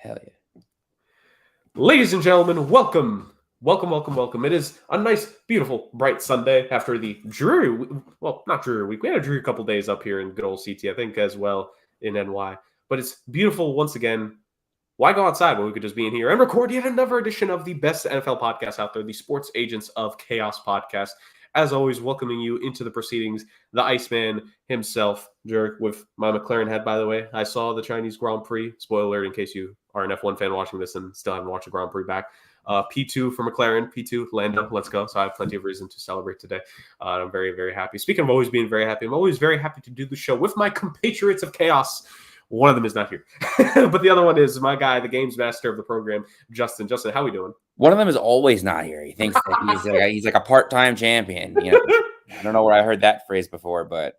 Hell yeah. Ladies and gentlemen, welcome. Welcome. It is a nice, beautiful, bright Sunday after the dreary, well, not dreary week. We had a dreary couple days up here in good old CT, I think, as well in NY. But it's beautiful once again. Why go outside when we could just be in here and record yet another edition of the best NFL podcast out there, the Sports Agents of Chaos podcast? As always, welcoming you into the proceedings, the Iceman himself, Jurg, with my McLaren head, by the way. I saw the Chinese Grand Prix. Spoiler alert in case you are an F1 fan watching this and still haven't watched the Grand Prix back. P2 for McLaren, P2, Lando, let's go. So I have plenty of reason to celebrate today. I'm very, very happy. Speaking of always being very happy, I'm always very happy to do the show with my compatriots of chaos. One of them is not here, but the other one is my guy, the games master of the program, Justin. Justin, how we doing? One of them is always not here. He thinks that he's like a part-time champion. You know, I don't know where I heard that phrase before, but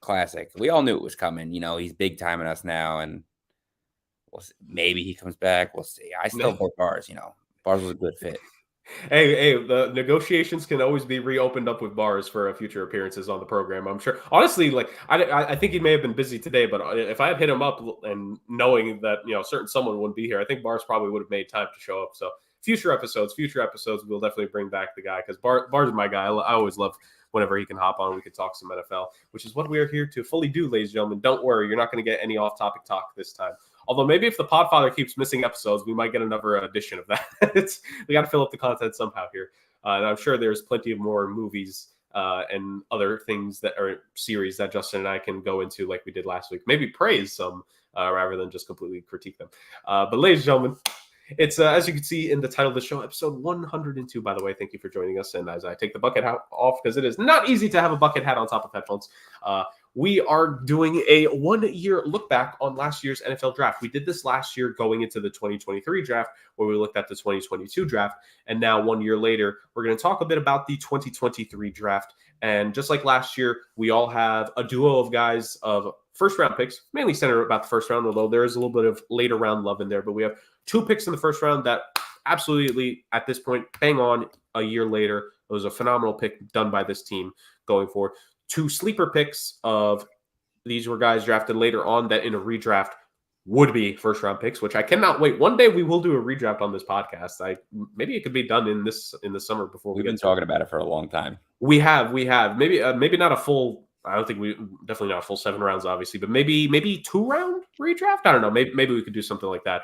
classic. We all knew it was coming. You know, he's big timing us now, and we'll see. Maybe he comes back. We'll see. I still vote Bars. You know, Bars was a good fit. Hey, the negotiations can always be reopened up with Bars for future appearances on the program. I'm sure. Honestly, like I think he may have been busy today, but if I had hit him up and knowing that certain someone wouldn't be here, I think Bars probably would have made time to show up. So future episodes, we'll definitely bring back the guy because Bars is my guy. I always love whenever he can hop on. We can talk some NFL, which is what we are here to fully do, ladies and gentlemen. Don't worry, you're not going to get any off-topic talk this time. Although maybe if the PodFather keeps missing episodes, we might get another edition of that. We got to fill up the content somehow here. And I'm sure there's plenty of more movies and other things that are series that Justin and I can go into like we did last week. Maybe praise some rather than just completely critique them. But ladies and gentlemen, it's as you can see in the title of the show, episode 102, by the way. Thank you for joining us. And as I take the bucket hat off, because it is not easy to have a bucket hat on top of headphones, we are doing a 1-year look back on last year's NFL draft. We did this last year going into the 2023 draft, where we looked at the 2022 draft. And now 1 year later, we're going to talk a bit about the 2023 draft. And just like last year, we all have a duo of guys of first round picks, mainly centered about the first round, although there is a little bit of later round love in there. But we have 2 picks in the first round that absolutely, at this point, bang on a year later. It was a phenomenal pick done by this team going forward. 2 sleeper picks of these were guys drafted later on that in a redraft would be first round picks, which I cannot wait. One day we will do a redraft on this podcast. Maybe it could be done in the summer before we've been talking about it for a long time. We have maybe not a full. I don't think definitely not a full 7 rounds, obviously, but maybe 2-round redraft. I don't know. Maybe we could do something like that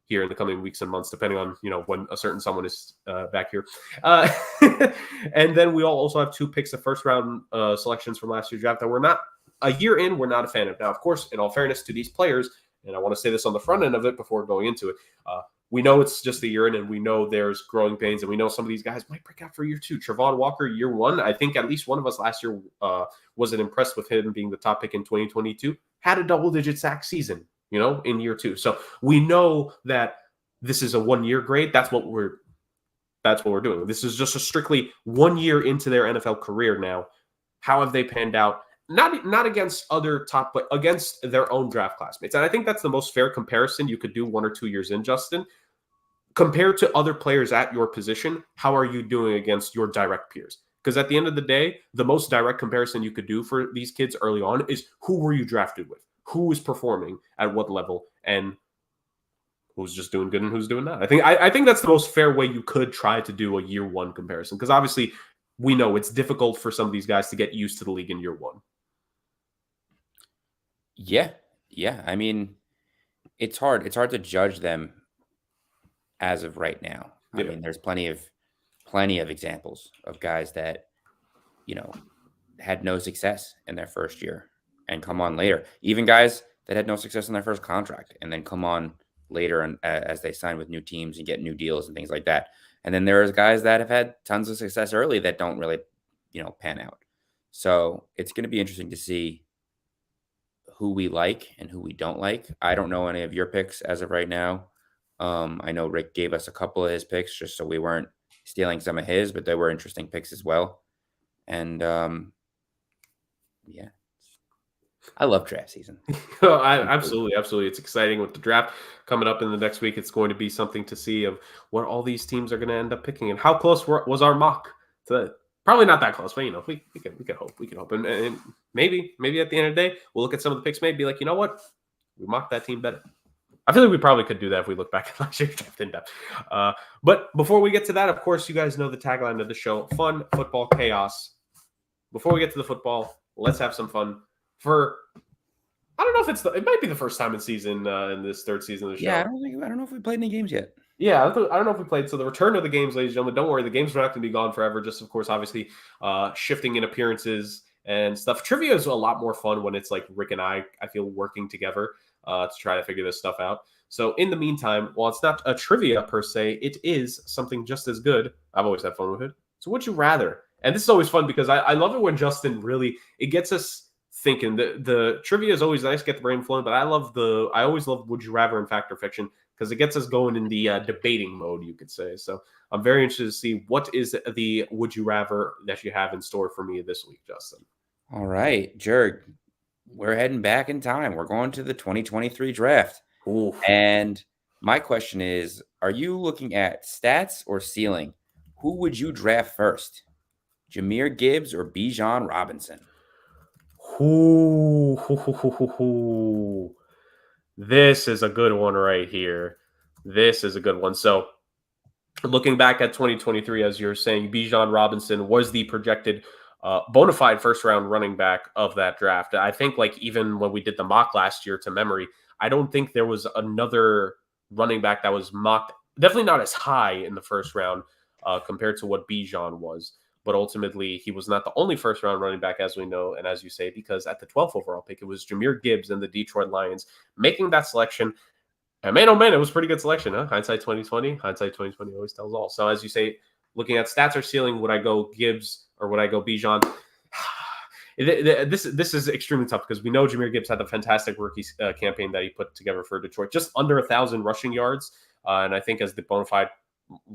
here in the coming weeks and months, depending on when a certain someone is back here. And then we all also have 2 picks of first round selections from last year's draft that we're not a year in. We're not a fan of. Now, of course, in all fairness to these players, and I want to say this on the front end of it before going into it. We know it's just a year in, and we know there's growing pains, and we know some of these guys might break out for year 2. Travon Walker, year 1. I think at least one of us last year wasn't impressed with him being the top pick in 2022. Had a double-digit sack season, in year 2. So we know that this is a 1-year grade. That's what we're doing. This is just a strictly 1 year into their NFL career now. How have they panned out? Not against other top, but against their own draft classmates. And I think that's the most fair comparison you could do 1 or 2 years in, Justin. Compared to other players at your position, how are you doing against your direct peers? Because at the end of the day, the most direct comparison you could do for these kids early on is who were you drafted with? Who is performing at what level? And who's just doing good and who's doing that? I think that's the most fair way you could try to do a year 1 comparison. Because obviously we know it's difficult for some of these guys to get used to the league in year 1. Yeah. I mean, it's hard. It's hard to judge them as of right now. I mean, there's plenty of examples of guys that, had no success in their first year and come on later. Even guys that had no success in their first contract and then come on later and as they sign with new teams and get new deals and things like that. And then there's guys that have had tons of success early that don't really, pan out. So it's going to be interesting to see who we like and who we don't like. I don't know any of your picks as of right now. I know Rick gave us a couple of his picks just so we weren't stealing some of his, but they were interesting picks as well. And yeah, I love draft season. Absolutely. It's exciting with the draft coming up in the next week. It's going to be something to see of what all these teams are going to end up picking and how close was our mock to. Probably not that close, but we can hope. We can hope, and maybe at the end of the day, we'll look at some of the picks, maybe be like, you know what, we mocked that team better. I feel like we probably could do that if we look back at last year's draft in depth. But before we get to that, of course, you guys know the tagline of the show: fun, football, chaos. Before we get to the football, let's have some fun. I don't know if it might be the first time in this third season of the show. Yeah, I don't know if we played any games yet. Yeah, I don't know if we played. So the return of the games, ladies and gentlemen. Don't worry, the games are not going to be gone forever. Just, of course, obviously shifting in appearances and stuff. Trivia is a lot more fun when it's like Rick and I feel, working together to try to figure this stuff out. So in the meantime, while it's not a trivia per se, it is something just as good. I've always had fun with it. So would you rather? And this is always fun because I love it when Justin really, it gets us thinking. The trivia is always nice, get the brain flowing, but I always love would you rather and fact or fiction because it gets us going in the debating mode, you could say. So I'm very interested to see what is the would you rather that you have in store for me this week, Justin. All right, Jurg, we're heading back in time. We're going to the 2023 draft. Oof. And my question is, are you looking at stats or ceiling? Who would you draft first? Jahmyr Gibbs or Bijan Robinson? This is a good one right here. This is a good one. So looking back at 2023, as you're saying, Bijan Robinson was the projected bona fide first-round running back of that draft. I think like even when we did the mock last year to memory, I don't think there was another running back that was mocked, definitely not as high in the first round compared to what Bijan was. But ultimately, he was not the only first-round running back, as we know, and as you say, because at the 12th overall pick, it was Jahmyr Gibbs and the Detroit Lions making that selection. And man, oh man, it was a pretty good selection, huh? Hindsight 2020. Hindsight 2020 always tells all. So as you say, looking at stats or ceiling, would I go Gibbs or would I go Bijan? This is extremely tough because we know Jahmyr Gibbs had the fantastic rookie campaign that he put together for Detroit, just under 1,000 rushing yards, and I think as a bona fide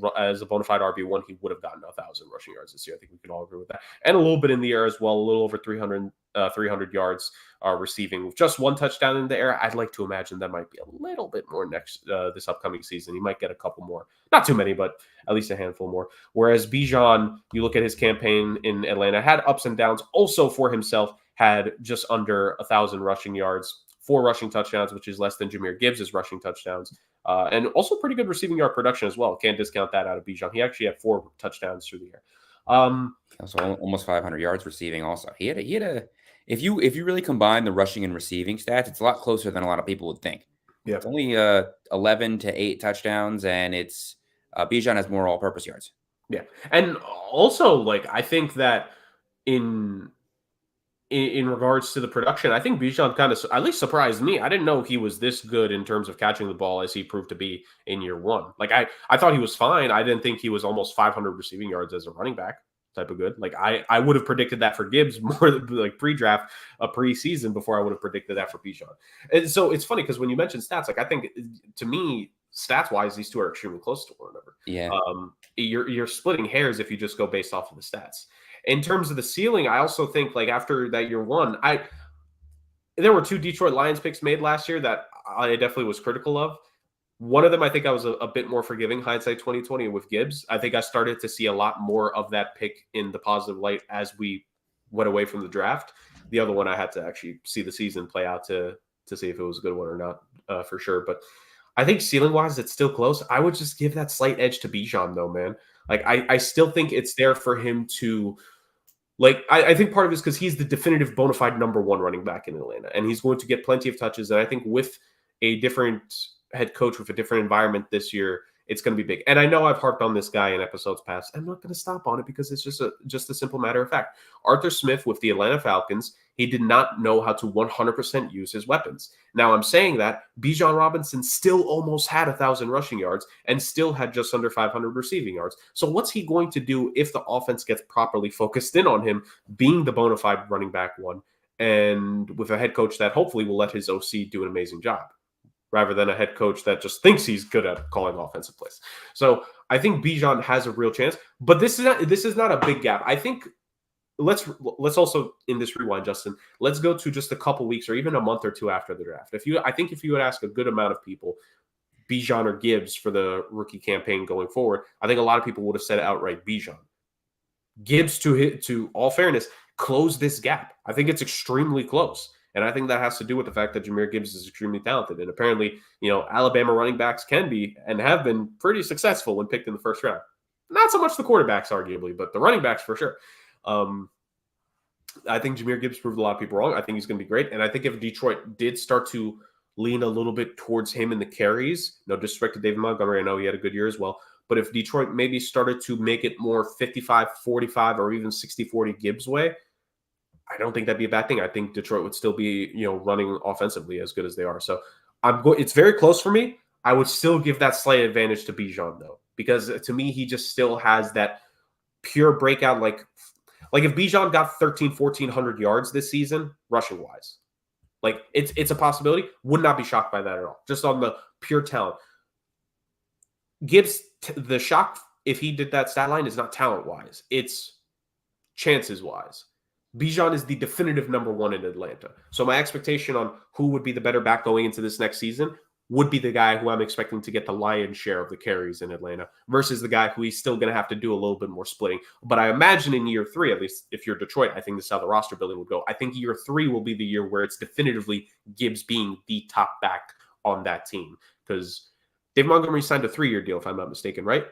RB1, he would have gotten 1,000 rushing yards this year. I think we can all agree with that, and a little bit in the air as well, a little over 300 yards receiving with just one touchdown in the air. I'd like to imagine that might be a little bit more this upcoming season. He might get a couple more, not too many, but at least a handful more. Whereas Bijan, you look at his campaign in Atlanta, had ups and downs. Also for himself, had just under 1,000 rushing yards, 4 rushing touchdowns, which is less than Jahmyr Gibbs' rushing touchdowns. And also pretty good receiving yard production as well. Can't discount that out of Bijan. He actually had 4 touchdowns through the air. Also almost 500 yards receiving. Also, he had a. If you really combine the rushing and receiving stats, it's a lot closer than a lot of people would think. Yeah, it's only 11 to 8 touchdowns, and it's Bijan has more all-purpose yards. Yeah, and also like I think that in regards to the production, I think Bijan kind of at least surprised me. I didn't know he was this good in terms of catching the ball as he proved to be in year one. Like I thought he was fine. I didn't think he was almost 500 receiving yards as a running back type of good. Like I would have predicted that for Gibbs more like pre-draft, preseason before I would have predicted that for Bijan. And so it's funny because when you mention stats, like I think to me, stats wise, these two are extremely close to one another. Yeah. You're splitting hairs if you just go based off of the stats. In terms of the ceiling, I also think like after that year one, there were 2 Detroit Lions picks made last year that I definitely was critical of. One of them, I think I was a bit more forgiving, hindsight 2020 with Gibbs. I think I started to see a lot more of that pick in the positive light as we went away from the draft. The other one, I had to actually see the season play out to see if it was a good one or not for sure. But I think ceiling-wise, it's still close. I would just give that slight edge to Bijan, though, man. Like, I still think it's there for him to – like, I think part of it is because he's the definitive bona fide number 1 running back in Atlanta, and he's going to get plenty of touches. And I think with a different head coach, with a different environment this year, it's going to be big. And I know I've harped on this guy in episodes past. I'm not going to stop on it because it's just a simple matter of fact. Arthur Smith with the Atlanta Falcons, he did not know how to 100% use his weapons. Now I'm saying that Bijan Robinson still almost had 1,000 rushing yards and still had just under 500 receiving yards. So what's he going to do if the offense gets properly focused in on him being the bona fide running back 1 and with a head coach that hopefully will let his OC do an amazing job, rather than a head coach that just thinks he's good at calling offensive plays. So I think Bijan has a real chance, but this is not a big gap. I think let's also in this rewind, Justin, let's go to just a couple weeks or even a month or 2 after the draft. I think if you would ask a good amount of people, Bijan or Gibbs for the rookie campaign going forward, I think a lot of people would have said outright Bijan. Gibbs, to all fairness, close this gap. I think it's extremely close. And I think that has to do with the fact that Jahmyr Gibbs is extremely talented. And apparently, Alabama running backs can be and have been pretty successful when picked in the first round. Not so much the quarterbacks, arguably, but the running backs for sure. I think Jahmyr Gibbs proved a lot of people wrong. I think he's going to be great. And I think if Detroit did start to lean a little bit towards him in the carries, no disrespect to David Montgomery, I know he had a good year as well. But if Detroit maybe started to make it more 55-45 or even 60-40 Gibbs way, I don't think that'd be a bad thing. I think Detroit would still be, running offensively as good as they are. So it's very close for me. I would still give that slight advantage to Bijan though, because to me, he just still has that pure breakout. Like if Bijan got 1,400 yards this season, rushing wise, like it's a possibility. Would not be shocked by that at all. Just on the pure talent. Gibbs, the shock if he did that stat line is not talent wise. It's chances wise. Bijan is the definitive number one in Atlanta. So my expectation on who would be the better back going into this next season would be the guy who I'm expecting to get the lion's share of the carries in Atlanta versus the guy who he's still going to have to do a little bit more splitting. But I imagine in year 3, at least if you're Detroit, I think this is how the roster building would go. I think year 3 will be the year where it's definitively Gibbs being the top back on that team, because Dave Montgomery signed a 3-year deal, if I'm not mistaken, right?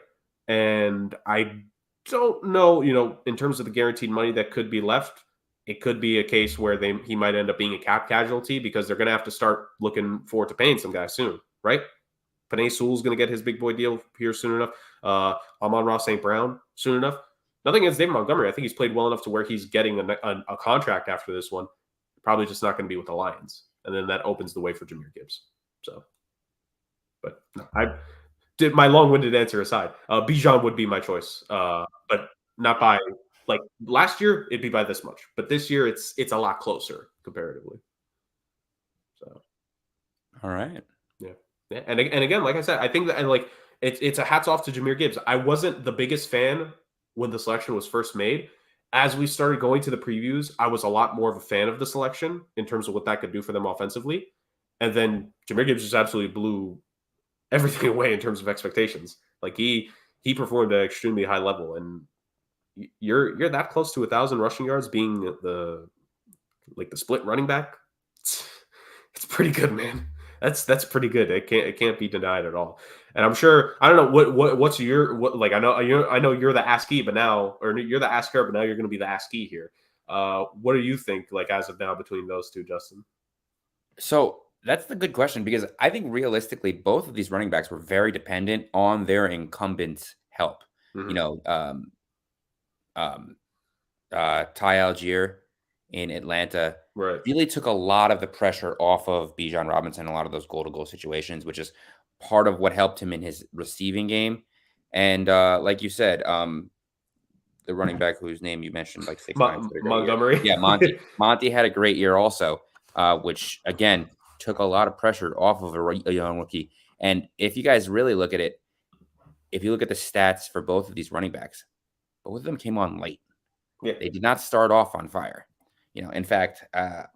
And I don't know, in terms of the guaranteed money that could be left, it could be a case where he might end up being a cap casualty because they're going to have to start looking forward to paying some guys soon, right? Penei Sewell's going to get his big boy deal here soon enough. Amon-Ra St. Brown soon enough. Nothing against David Montgomery. I think he's played well enough to where he's getting a contract after this one. Probably just not going to be with the Lions. And then that opens the way for Jahmyr Gibbs. So, but no, I did my long-winded answer aside. Bijan would be my choice, but not by like last year. It'd be by this much, but this year it's a lot closer comparatively. So, all right, yeah. And again, like I said, I think that like it's a hats off to Jahmyr Gibbs. I wasn't the biggest fan when the selection was first made. As we started going to the previews, I was a lot more of a fan of the selection in terms of what that could do for them offensively. And then Jahmyr Gibbs just absolutely blew everything away in terms of expectations. Like he performed at an extremely high level, and you're that close to 1,000 rushing yards being the split running back. It's pretty good, man. That's pretty good. It can't be denied at all. And I'm sure, I don't know what's like I know you're the ASCII, but now, or you're the asker, but now you're going to be the ASCII here. What do you think, like as of now, between those two, Justin? So that's the good question, because I think realistically, both of these running backs were very dependent on their incumbents' help. Mm-hmm. Ty Algier in Atlanta Right. really took a lot of the pressure off of Bijan Robinson, a lot of those goal-to-goal situations, which is part of what helped him in his receiving game. And like you said, the running back whose name you mentioned like 6 times. Montgomery. Yeah, Monty. Monty had a great year also, which, again, took a lot of pressure off of a young rookie. And if you guys really look at it, if you look at the stats for both of these running backs, both of them came on late. Yeah. They did not start off on fire. In fact,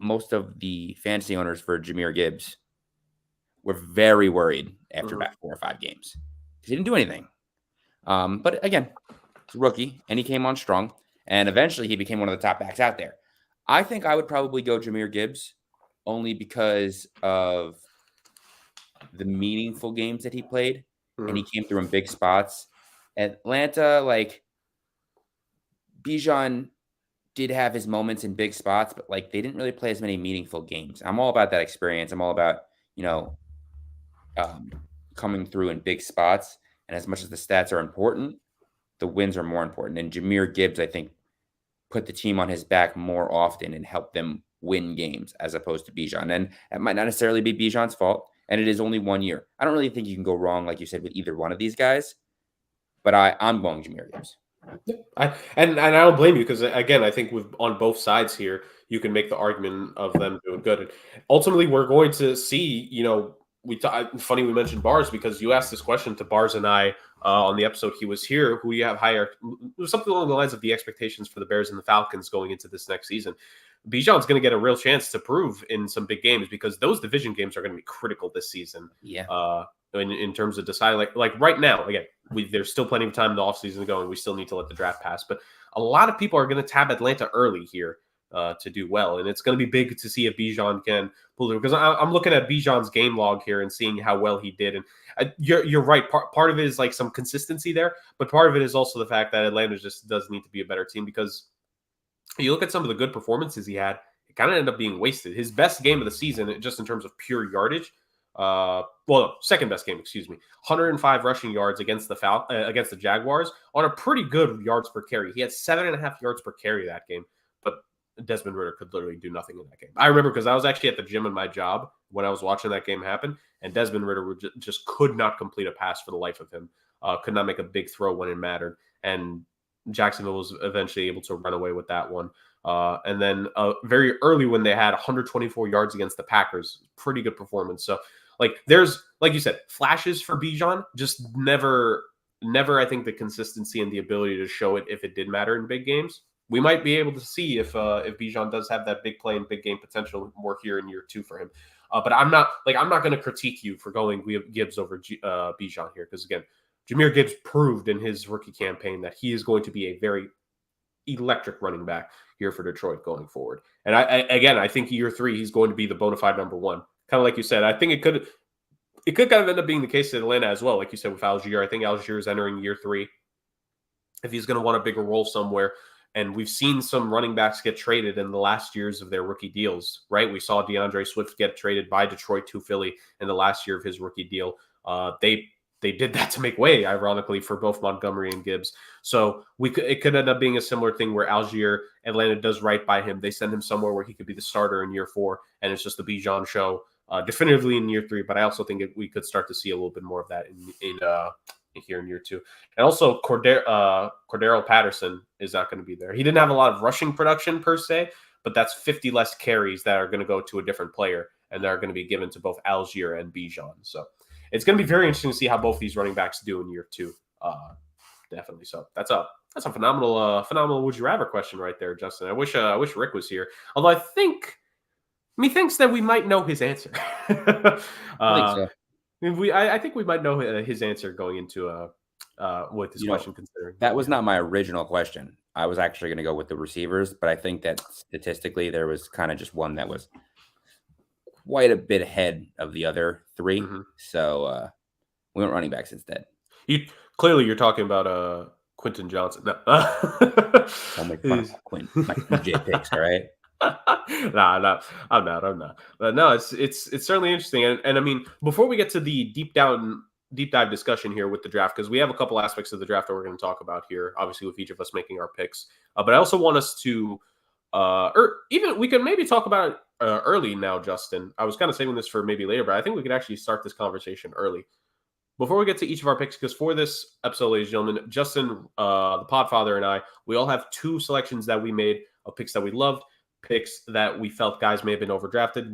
most of the fantasy owners for Jahmyr Gibbs were very worried after about 4 or 5 games. He didn't do anything. But again, he's a rookie, and he came on strong, and eventually he became one of the top backs out there. I think I would probably go Jahmyr Gibbs only because of the meaningful games that he played, and he came through in big spots. Atlanta, like, Bijan did have his moments in big spots, but like they didn't really play as many meaningful games. I'm all about that experience. I'm all about, coming through in big spots. And as much as the stats are important, the wins are more important. And Jahmyr Gibbs, I think, put the team on his back more often and helped them win games as opposed to Bijan. And it might not necessarily be Bijan's fault. And it is only 1 year. I don't really think you can go wrong, like you said, with either one of these guys. But I'm going Jahmyr Gibbs. I don't blame you, because again, I think on both sides here, you can make the argument of them doing good. And ultimately, we're going to see. Funny we mentioned Bars, because you asked this question to Bars and I on the episode he was here. Who you have higher? It was something along the lines of the expectations for the Bears and the Falcons going into this next season. Bijan's going to get a real chance to prove in some big games, because those division games are going to be critical this season. Yeah. In terms of deciding, like right now, again, there's still plenty of time in the offseason to go, and we still need to let the draft pass. But a lot of people are going to tab Atlanta early here, to do well. And it's going to be big to see if Bijan can pull it, because I'm looking at Bijan's game log here and seeing how well he did. And you're right. Part of it is like some consistency there, but part of it is also the fact that Atlanta just does need to be a better team, because you look at some of the good performances he had, it kind of ended up being wasted. His best game of the season, just in terms of pure yardage, second best game, 105 rushing yards against the Jaguars on a pretty good yards per carry. He had 7.5 yards per carry that game, but Desmond Ridder could literally do nothing in that game. I remember because I was actually at the gym in my job when I was watching that game happen, and Desmond Ridder just could not complete a pass for the life of him. Could not make a big throw when it mattered, and Jacksonville was eventually able to run away with that one. And then very early when they had 124 yards against the Packers, pretty good performance. So there's, like you said, flashes for Bijan, just never, I think, the consistency and the ability to show it if it did matter in big games. We might be able to see if Bijan does have that big play and big game potential more here in year 2 for him. But I'm not going to critique you for going Gibbs over Bijan here, because again, Jahmyr Gibbs proved in his rookie campaign that he is going to be a very electric running back here for Detroit going forward. And I think year 3 he's going to be the bona fide number 1. Kind of like you said, I think it could kind of end up being the case in Atlanta as well. Like you said with Algier, I think Algier is entering year 3. If he's going to want a bigger role somewhere, and we've seen some running backs get traded in the last years of their rookie deals, right? We saw DeAndre Swift get traded by Detroit to Philly in the last year of his rookie deal. They did that to make way, ironically, for both Montgomery and Gibbs. So it could end up being a similar thing where Algier, Atlanta does right by him. They send him somewhere where he could be the starter in year 4, and it's just the Bijan show definitively in year 3. But I also think we could start to see a little bit more of that in here in year 2. And also Cordero Patterson is not going to be there. He didn't have a lot of rushing production per se, but that's 50 less carries that are going to go to a different player, and they're going to be given to both Algier and Bijan. So it's going to be very interesting to see how both these running backs do in year 2. Definitely. So that's a phenomenal would you rather question right there, Justin. I wish Rick was here. Although I think thinks that we might know his answer. I think so. I think we might know his answer going into with this question. Considering that was not my original question. I was actually going to go with the receivers, but I think that statistically there was kind of just one that was quite a bit ahead of the other 3. Mm-hmm. So we went running backs instead. You're talking about Quentin Johnson. No. I'll make fun of Quinn. My DJ picks, all right? No, I'm not. But no, it's certainly interesting. And I mean, before we get to the deep dive discussion here with the draft, because we have a couple aspects of the draft that we're going to talk about here, obviously with each of us making our picks. But I also want us to, or even we can maybe talk about it early now, Justin. I was kind of saving this for maybe later, but I think we could actually start this conversation early. Before we get to each of our picks, because for this episode, ladies and gentlemen, Justin, the PodFather, and I, we all have 2 selections that we made of picks that we loved, picks that we felt guys may have been overdrafted.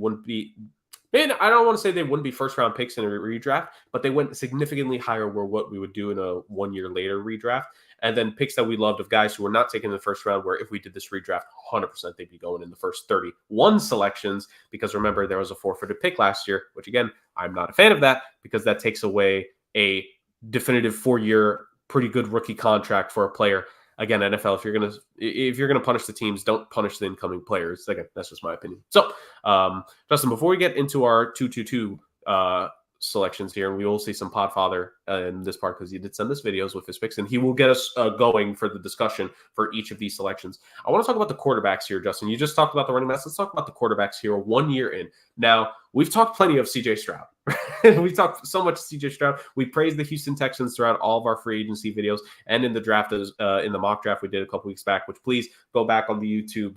I don't want to say they wouldn't be first-round picks in a redraft, but they went significantly higher where what we would do in a 1 year later redraft. And then picks that we loved of guys who were not taken in the first round, where if we did this redraft, 100% they'd be going in the first 31 selections, because remember, there was a forfeited pick last year, which again, I'm not a fan of that, because that takes away a definitive 4-year, pretty good rookie contract for a player. Again, NFL, if you're gonna punish the teams, don't punish the incoming players. Again, that's just my opinion. So, Justin, before we get into our 2-2-2 selections here, and we will see some PodFather in this part, because he did send us videos with his picks, and he will get us going for the discussion for each of these selections. I want to talk about the quarterbacks here, Justin. You just talked about the running backs. Let's talk about the quarterbacks here 1 year in. Now, we've talked plenty of CJ Stroud. We've talked so much CJ Stroud. We praised the Houston Texans throughout all of our free agency videos and in the draft, in the mock draft we did a couple weeks back, which please go back on the YouTube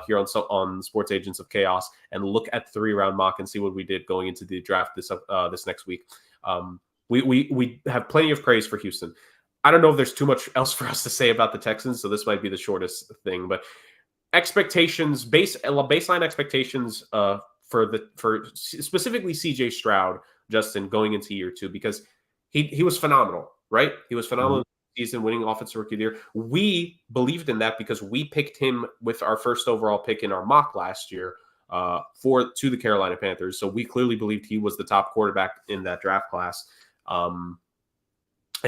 here on Sports Agents of Chaos and look at the 3-round mock and see what we did going into the draft this next week. We have plenty of praise for Houston. I don't know if there's too much else for us to say about the Texans, so this might be the shortest thing, but expectations, baseline expectations for specifically CJ Stroud, Justin, going into year 2, because he was phenomenal, right? He was phenomenal in the season, winning Offensive Rookie of the Year. We believed in that because we picked him with our first overall pick in our mock last year to the Carolina Panthers. So we clearly believed he was the top quarterback in that draft class. And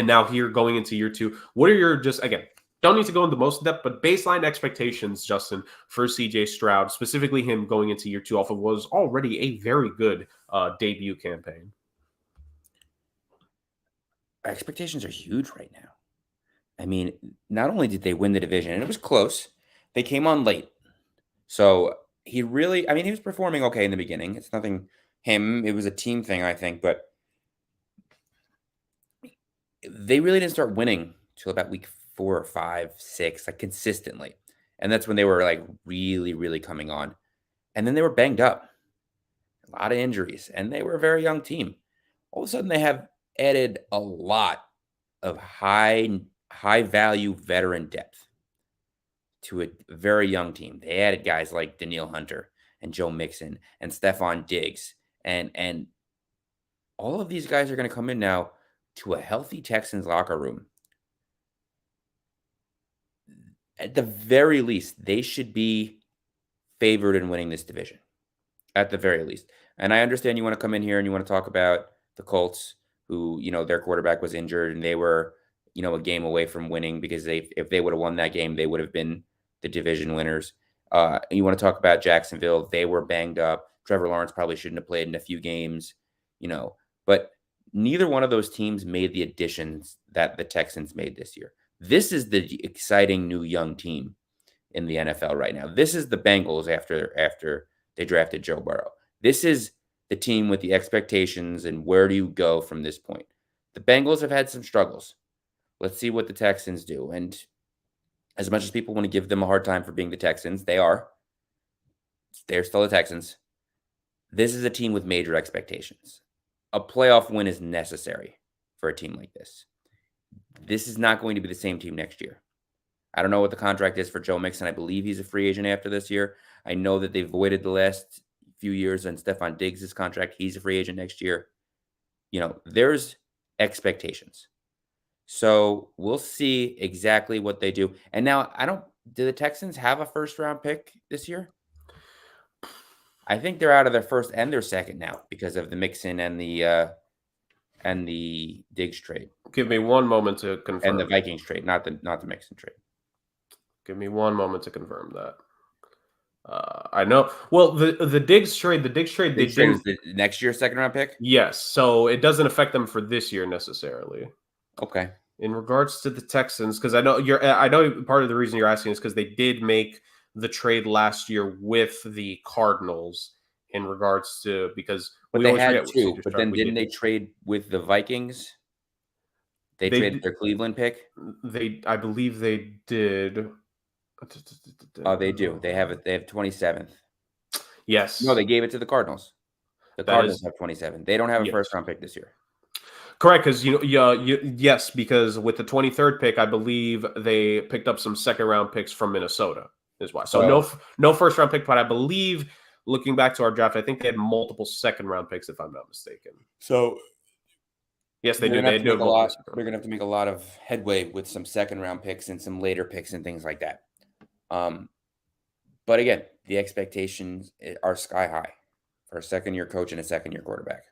now here going into year 2, what are your, just again, don't need to go into most depth, but baseline expectations, Justin, for CJ Stroud, specifically him going into year 2 off of was already a very good debut campaign. Expectations are huge right now. I mean, not only did they win the division, and it was close, they came on late. So he really, I mean, he was performing okay in the beginning. It's nothing him. It was a team thing, I think, but they really didn't start winning till about week 4 or 5, 6, like consistently. And that's when they were like really, really coming on. And then they were banged up, a lot of injuries, and they were a very young team. All of a sudden, they have added a lot of high value veteran depth to a very young team. They added guys like Daniil Hunter and Joe Mixon and Stephon Diggs. And all of these guys are going to come in now to a healthy Texans locker room. At the very least, they should be favored in winning this division. At the very least. And I understand you want to come in here and you want to talk about the Colts, who, their quarterback was injured and they were, a game away from winning because if they would have won that game, they would have been the division winners. You want to talk about Jacksonville. They were banged up. Trevor Lawrence probably shouldn't have played in a few games, but neither one of those teams made the additions that the Texans made this year. This is the exciting new young team in the NFL right now. This is the Bengals after they drafted Joe Burrow. This is the team with the expectations and where do you go from this point? The Bengals have had some struggles. Let's see what the Texans do. And as much as people want to give them a hard time for being the Texans, they're still the Texans. This is a team with major expectations. A playoff win is necessary for a team like this. This is not going to be the same team next year. I don't know what the contract is for Joe Mixon. I believe he's a free agent after this year. I know that they've voided the last few years on Stephon Diggs' contract. He's a free agent next year. There's expectations. So we'll see exactly what they do. And now do the Texans have a first round pick this year? I think they're out of their first and their second now because of the Mixon and the Diggs trade. Give me one moment to confirm. And the Vikings trade, not the Mixon trade. Give me one moment to confirm that. I know. Well, the Diggs trade, they didn't. The next year's second round pick? Yes. So it doesn't affect them for this year necessarily. Okay. In regards to the Texans, because I know part of the reason you're asking is because they did make the trade last year with the Cardinals in regards to but they had two. But then didn't they trade with the Vikings? They traded their Cleveland pick. I believe they did. Oh, they do. They have 27th. Yes. No, they gave it to the Cardinals. The Cardinals have 27. They don't have a first round pick this year. Correct, because yes, because with the 23rd pick, I believe they picked up some second round picks from Minnesota. Is why. So no first round pick, but I believe looking back to our draft, I think they had multiple second round picks, if I'm not mistaken. So yes, they do. They're going to have to make a lot of headway with some second round picks and some later picks and things like that. But again, the expectations are sky high for a second-year coach and a second-year quarterback.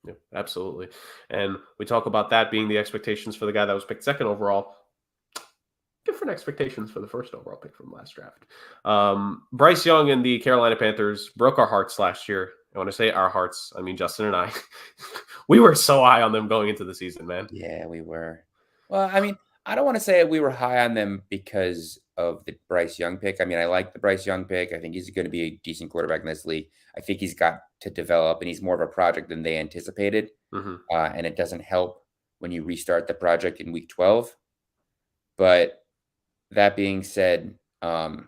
Yeah, absolutely. And we talk about that being the expectations for the guy that was picked second overall. Different expectations for the first overall pick from last draft. Bryce Young and the Carolina Panthers broke our hearts last year. And when I say our hearts, I mean Justin and I. We were so high on them going into the season, man. Yeah, we were. Well, I mean, I don't want to say we were high on them because of the Bryce Young pick. I mean, I like the Bryce Young pick. I think he's going to be a decent quarterback in this league. I think he's got to develop, and he's more of a project than they anticipated. Mm-hmm. And it doesn't help when you restart the project in week 12. But that being said, I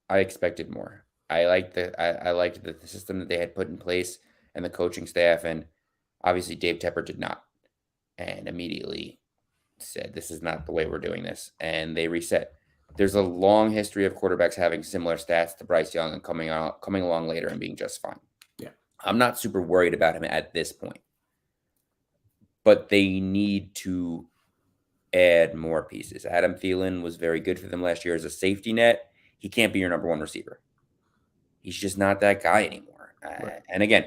expected more. I liked the system that they had put in place and the coaching staff, and obviously Dave Tepper did not, and immediately said, this is not the way we're doing this, and they reset. There's a long history of quarterbacks having similar stats to Bryce Young and coming along later and being just fine. Yeah, I'm not super worried about him at this point, but they need to add more pieces. Adam Thielen was very good for them last year as a safety net. He can't be your number one receiver. He's just not that guy anymore. Right. And again,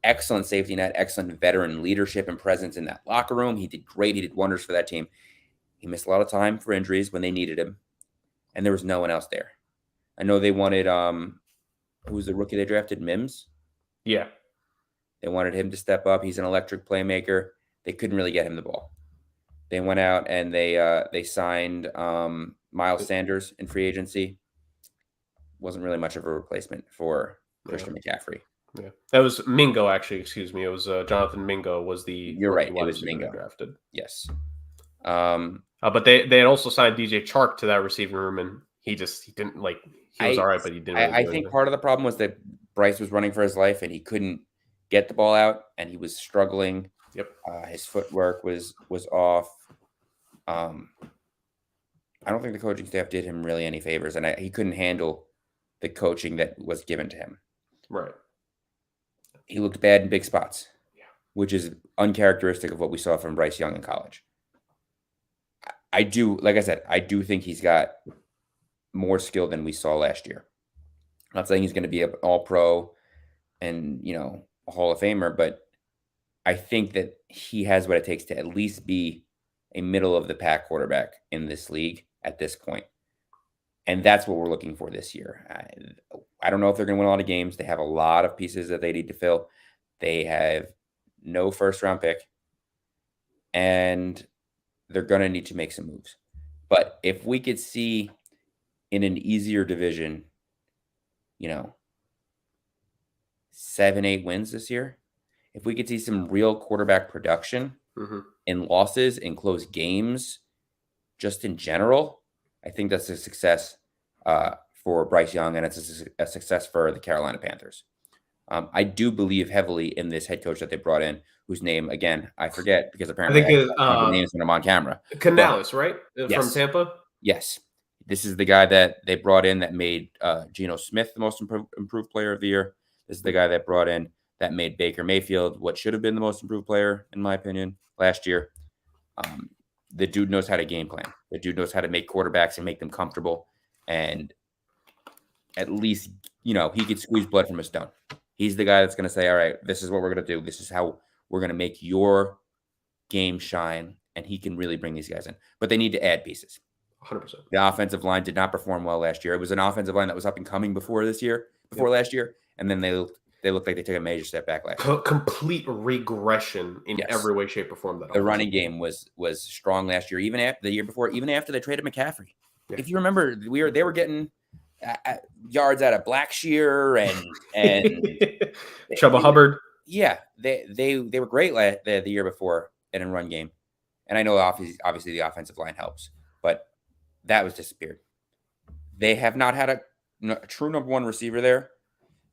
excellent safety net, excellent veteran leadership and presence in that locker room. He did great. He did wonders for that team. He missed a lot of time for injuries when they needed him, and there was no one else there. I know they wanted who was the rookie they drafted, Mims? Yeah. They wanted him to step up. He's an electric playmaker. They couldn't really get him the ball. They went out and they signed Miles Sanders in free agency. Wasn't really much of a replacement for Christian McCaffrey. Yeah, that was Mingo. Actually, excuse me. It was Jonathan Mingo was the You're right. It wide was receiver Mingo. they drafted. Yes. But they had also signed DJ Chark to that receiving room, and he didn't like. He was all right, but he didn't. Really I think part of the problem was that Bryce was running for his life, and he couldn't get the ball out, and he was struggling. Yep. His footwork was off. I don't think the coaching staff did him really any favors, and he couldn't handle the coaching that was given to him. Right. He looked bad in big spots, which is uncharacteristic of what we saw from Bryce Young in college. Like I said, I do think he's got more skill than we saw last year. I'm not saying he's going to be an all-pro and, a Hall of Famer, but I think that he has what it takes to at least be a middle-of-the-pack quarterback in this league at this point. And that's what we're looking for this year. I don't know if they're going to win a lot of games. They have a lot of pieces that they need to fill. They have no first-round pick, and they're going to need to make some moves. But if we could see in an easier division, 7-8 wins this year, if we could see some real quarterback production in losses, in close games, just in general, I think that's a success for Bryce Young, and it's a success for the Carolina Panthers. I do believe heavily in this head coach that they brought in, whose name, again, I forget because apparently I think the names when I'm on camera. Canales, right? Yes. From Tampa? Yes. This is the guy that they brought in that made Geno Smith the most improved player of the year. This is the guy that brought in that made Baker Mayfield what should have been the most improved player, in my opinion, last year. The dude knows how to game plan. The dude knows how to make quarterbacks and make them comfortable. And at least, he could squeeze blood from a stone. He's the guy that's going to say, all right, this is what we're going to do. This is how we're going to make your game shine. And he can really bring these guys in. But they need to add pieces. 100%. The offensive line did not perform well last year. It was an offensive line that was up and coming before last year. And then they looked like they took a major step back last year. Complete regression in every way, shape, or form. The running game was strong last year, even after the year before, even after they traded McCaffrey. Yeah. If you remember, they were getting yards out of Blackshear and Chuba Hubbard. Yeah, they were great the year before in a run game. And I know obviously the offensive line helps, but that was disappeared. They have not had a true number one receiver there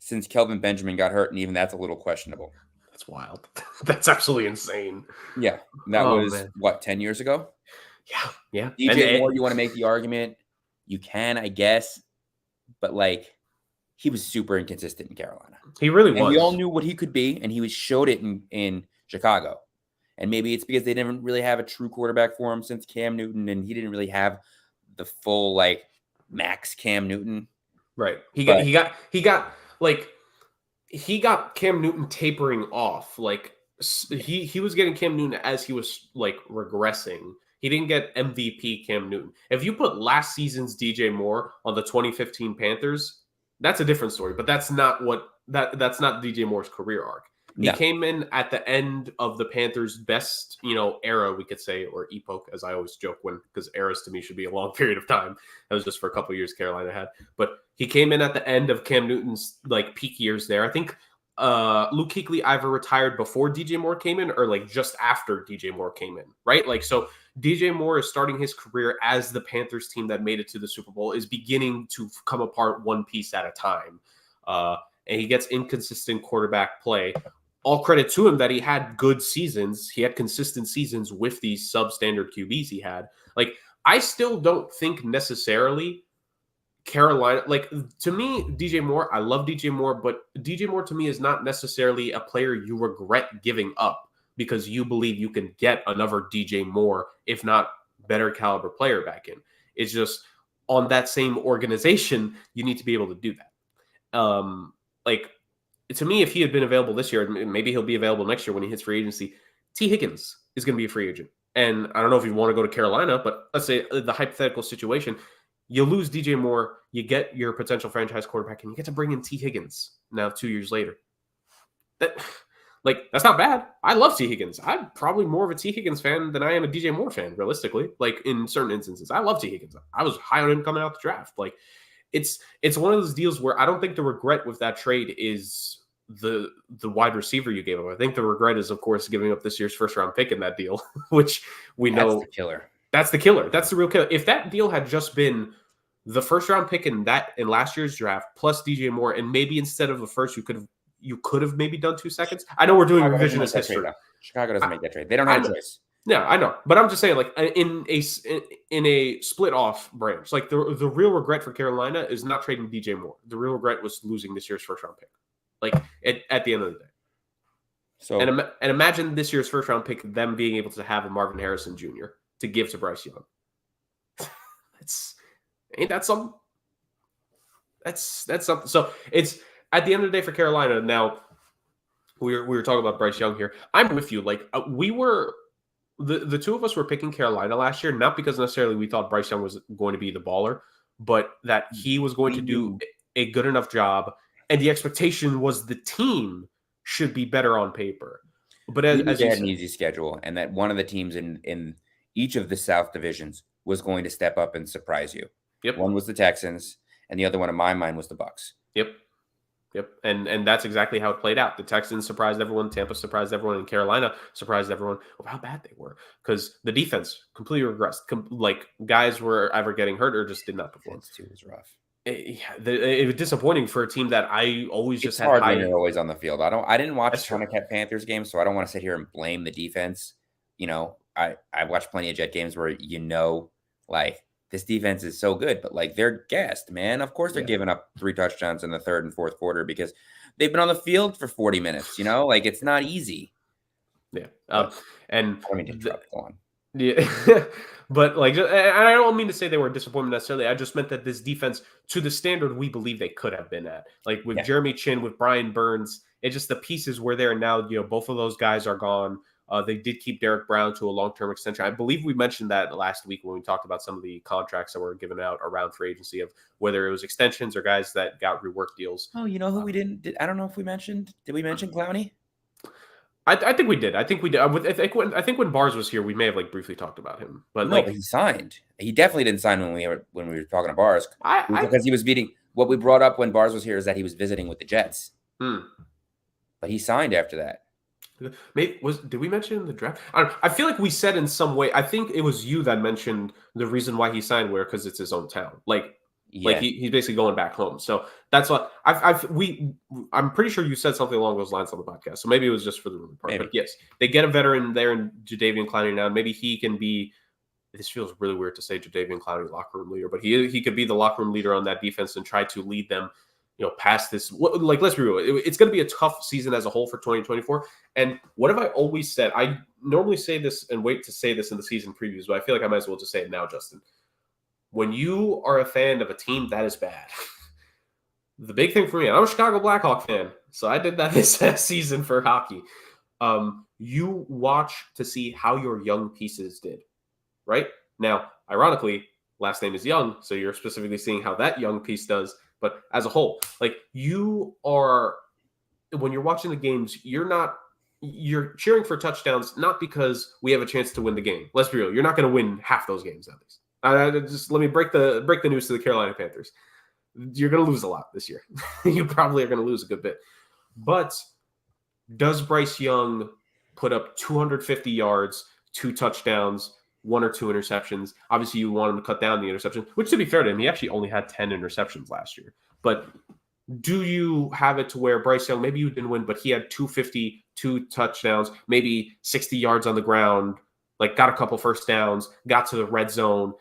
since Kelvin Benjamin got hurt, and even that's a little questionable. That's wild. That's absolutely insane. Yeah, that was, 10 years ago? Yeah. DJ Moore, you want to make the argument? You can, I guess. But, he was super inconsistent in Carolina. He really was. And we all knew what he could be, and he showed it in Chicago. And maybe it's because they didn't really have a true quarterback for him since Cam Newton, and he didn't really have the full, max Cam Newton. Right. He got Cam Newton tapering off. He was getting Cam Newton as he was regressing. He didn't get MVP Cam Newton. If you put last season's DJ Moore on the 2015 Panthers, that's a different story. But that's not that's not DJ Moore's career arc. He came in at the end of the Panthers' best, era, we could say, or epoch, as I always joke, because eras to me should be a long period of time. That was just for a couple of years Carolina had. But he came in at the end of Cam Newton's peak years there. I think Luke Kuechly either retired before DJ Moore came in or just after DJ Moore came in, right? So DJ Moore is starting his career as the Panthers team that made it to the Super Bowl, is beginning to come apart one piece at a time. And he gets inconsistent quarterback play. All credit to him that he had good seasons. He had consistent seasons with these substandard QBs he had. I still don't think necessarily Carolina, to me, DJ Moore, I love DJ Moore, but DJ Moore to me is not necessarily a player you regret giving up because you believe you can get another DJ Moore, if not better caliber player back in. It's just on that same organization, you need to be able to do that. To me, if he had been available this year, maybe he'll be available next year when he hits free agency. T. Higgins is going to be a free agent. And I don't know if you want to go to Carolina, but let's say the hypothetical situation, you lose DJ Moore, you get your potential franchise quarterback, and you get to bring in T. Higgins now 2 years later. That's not bad. I love T. Higgins. I'm probably more of a T. Higgins fan than I am a DJ Moore fan, realistically. Like, in certain instances, I love T. Higgins. I was high on him coming out the draft. Like, it's one of those deals where I don't think the regret with that trade is the wide receiver you gave him. I think the regret is, of course, giving up this year's first round pick in that deal, which we know that's the killer. That's the killer. That's the real killer. If that deal had just been the first round pick in last year's draft plus DJ Moore, and maybe instead of the first, you could have maybe done 2 seconds. I know we're doing revisionist history. Chicago doesn't make that trade. They don't have a choice. Yeah, I know, but I'm just saying, like, in a split off branch, like the real regret for Carolina is not trading DJ Moore. The real regret was losing this year's first round pick. Like, at the end of the day. So and imagine this year's first round pick, them being able to have a Marvin Harrison Jr. to give to Bryce Young. Ain't that something? That's something. So it's at the end of the day for Carolina. Now we were talking about Bryce Young here. I'm with you. Like, we were. The two of us were picking Carolina last year, not because necessarily we thought Bryce Young was going to be the baller, but that he was going to do a good enough job. And the expectation was the team should be better on paper. But as they had an easy schedule, and that one of the teams in each of the South divisions was going to step up and surprise you. Yep. One was the Texans, and the other one in my mind was the Bucs. Yep. And that's exactly how it played out. The Texans surprised everyone. Tampa surprised everyone. And Carolina surprised everyone of how bad they were, because the defense completely regressed. Like, guys were either getting hurt or just did not perform. Defense too was rough. It was disappointing for a team that I always just had hard when you're always on the field. I didn't watch a ton of Panthers games, so I don't want to sit here and blame the defense. You know, I watched plenty of Jet games where, like, this defense is so good, but, like, they're gassed, man. Of course they're giving up 3 touchdowns in the third and fourth quarter because they've been on the field for 40 minutes. Like, it's not easy. Yeah. And I mean, go on. Yeah. But, like, and I don't mean to say they were a disappointment necessarily. I just meant that this defense, to the standard we believe they could have been at, like with Jeremy Chin, with Brian Burns, it just, the pieces were there. And now, both of those guys are gone. They did keep Derek Brown to a long-term extension. I believe we mentioned that last week when we talked about some of the contracts that were given out around free agency, of whether it was extensions or guys that got reworked deals. Oh, you know who we didn't? I don't know if we mentioned. Did we mention Clowney? I think we did. I think when Bars was here, we may have, like, briefly talked about him. But no, but he signed. He definitely didn't sign when we were talking to Bars. Because he was meeting. What we brought up when Bars was here is that he was visiting with the Jets. But he signed after that. Did we mention the draft? I feel like we said in some way. I think it was you that mentioned the reason why he signed where, because it's his own town. Like he's basically going back home. So that's what I'm pretty sure you said something along those lines on the podcast. So maybe it was just for the room part. Maybe. But yes, they get a veteran there in Jadeveon Clowney now. Maybe he can be. This feels really weird to say Jadeveon Clowney locker room leader, but he could be the locker room leader on that defense and try to lead them, past this. Like, let's be real, it's going to be a tough season as a whole for 2024. And what have I always said? I normally say this and wait to say this in the season previews, but I feel like I might as well just say it now, Justin. When you are a fan of a team that is bad, the big thing for me, I'm a Chicago Blackhawk fan, so I did that this season for hockey. You watch to see how your young pieces did, right? Now, ironically, last name is Young, so you're specifically seeing how that young piece does. But as a whole, like, when you're watching the games, you're cheering for touchdowns, not because we have a chance to win the game. Let's be real. You're not going to win half those games at least. Just let me break the news to the Carolina Panthers. You're going to lose a lot this year. You probably are going to lose a good bit. But does Bryce Young put up 250 yards, 2 touchdowns, 1 or 2 interceptions? Obviously, you want him to cut down the interceptions, which, to be fair to him, he actually only had 10 interceptions last year. But do you have it to where Bryce Young, maybe you didn't win, but he had 250, 2 touchdowns, maybe 60 yards on the ground, like, got a couple first downs, got to the red zone,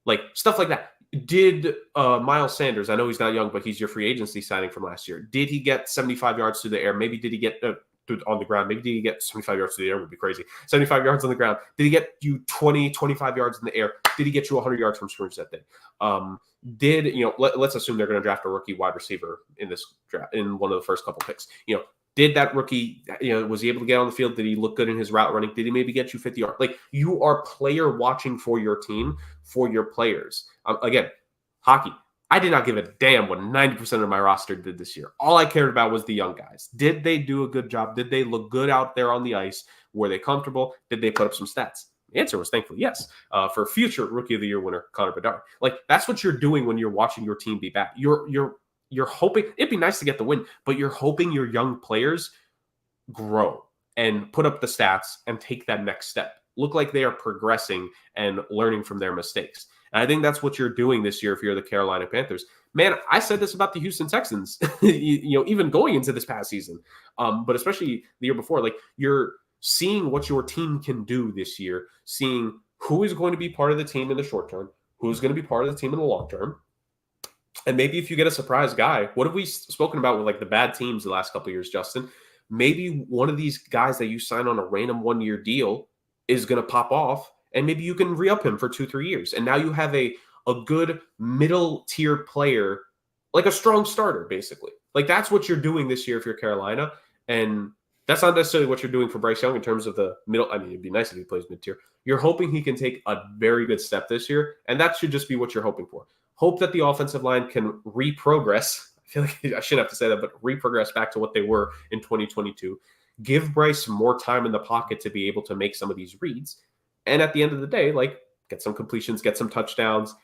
like, stuff like that. Did Miles Sanders, I know he's not young, but he's your free agency signing from last year, did he get 75 yards through the air? Maybe did he get on the ground? Maybe did he get 75 yards through the air? Would be crazy. 75 yards on the ground. Did he get you 25 yards in the air? Did he get you 100 yards from scrimmage that day? Let's assume they're going to draft a rookie wide receiver in this draft, in one of the first couple picks. Did that rookie, was he able to get on the field? Did he look good in his route running? Did he maybe get you 50 yards? Like, you are player watching for your team, for your players. Again, hockey. I did not give a damn what 90% of my roster did this year. All I cared about was the young guys. Did they do a good job? Did they look good out there on the ice? Were they comfortable? Did they put up some stats? The answer was thankfully yes. For future Rookie of the Year winner Connor Bedard, like, that's what you're doing when you're watching your team be bad. You're hoping it'd be nice to get the win, but you're hoping your young players grow and put up the stats and take that next step. Look like they are progressing and learning from their mistakes. And I think that's what you're doing this year if you're the Carolina Panthers. Man, I said this about the Houston Texans, even going into this past season, but especially the year before. Like, you're seeing what your team can do this year, seeing who is going to be part of the team in the short term, who's going to be part of the team in the long term. And maybe if you get a surprise guy, what have we spoken about with like the bad teams the last couple of years, Justin? Maybe one of these guys that you sign on a random 1-year deal is going to pop off, and maybe you can re-up him for 2-3 years. And now you have a good middle tier player, like a strong starter, basically. Like, that's what you're doing this year if you're Carolina. And that's not necessarily what you're doing for Bryce Young in terms of the middle. I mean, it'd be nice if he plays mid-tier. You're hoping he can take a very good step this year, and that should just be what you're hoping for. Hope that the offensive line can reprogress. I feel like I shouldn't have to say that, but reprogress back to what they were in 2022. Give Bryce more time in the pocket to be able to make some of these reads. And at the end of the day, like, get some completions, get some touchdowns.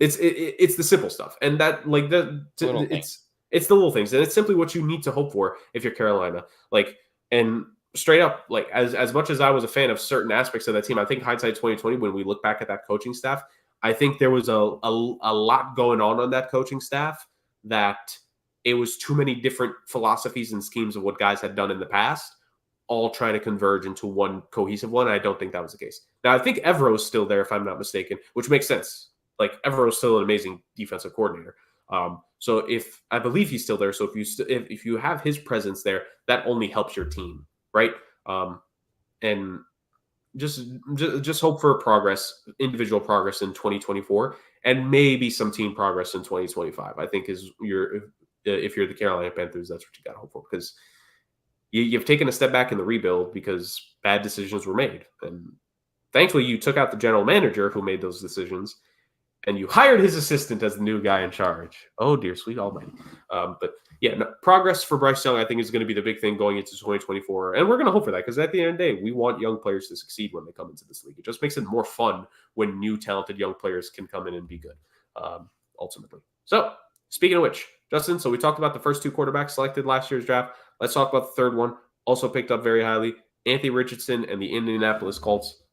It's the simple stuff. And that, like, it's the little things. And it's simply what you need to hope for if you're Carolina. Like, and straight up, like, as much as I was a fan of certain aspects of that team, I think hindsight 2020, when we look back at that coaching staff, I think there was a lot going on that coaching staff, that it was too many different philosophies and schemes of what guys had done in the past, all trying to converge into one cohesive one. I don't think that was the case. Now, I think Evero's still there, if I'm not mistaken, which makes sense. Like, Evero's still an amazing defensive coordinator. So if I believe he's still there, so if you have his presence there, that only helps your team, right? And just hope for progress, individual progress in 2024, and maybe some team progress in 2025. I think if you're the Carolina Panthers, that's what you got to hope for, because you've taken a step back in the rebuild because bad decisions were made, and thankfully you took out the general manager who made those decisions, and you hired his assistant as the new guy in charge. Oh, dear sweet almighty. But yeah, progress for Bryce Young, I think, is going to be the big thing going into 2024. And we're going to hope for that, because at the end of the day, we want young players to succeed when they come into this league. It just makes it more fun when new, talented young players can come in and be good, ultimately. So, speaking of which, Justin, so we talked about the first two quarterbacks selected last year's draft. Let's talk about the third one, also picked up very highly, Anthony Richardson and the Indianapolis Colts.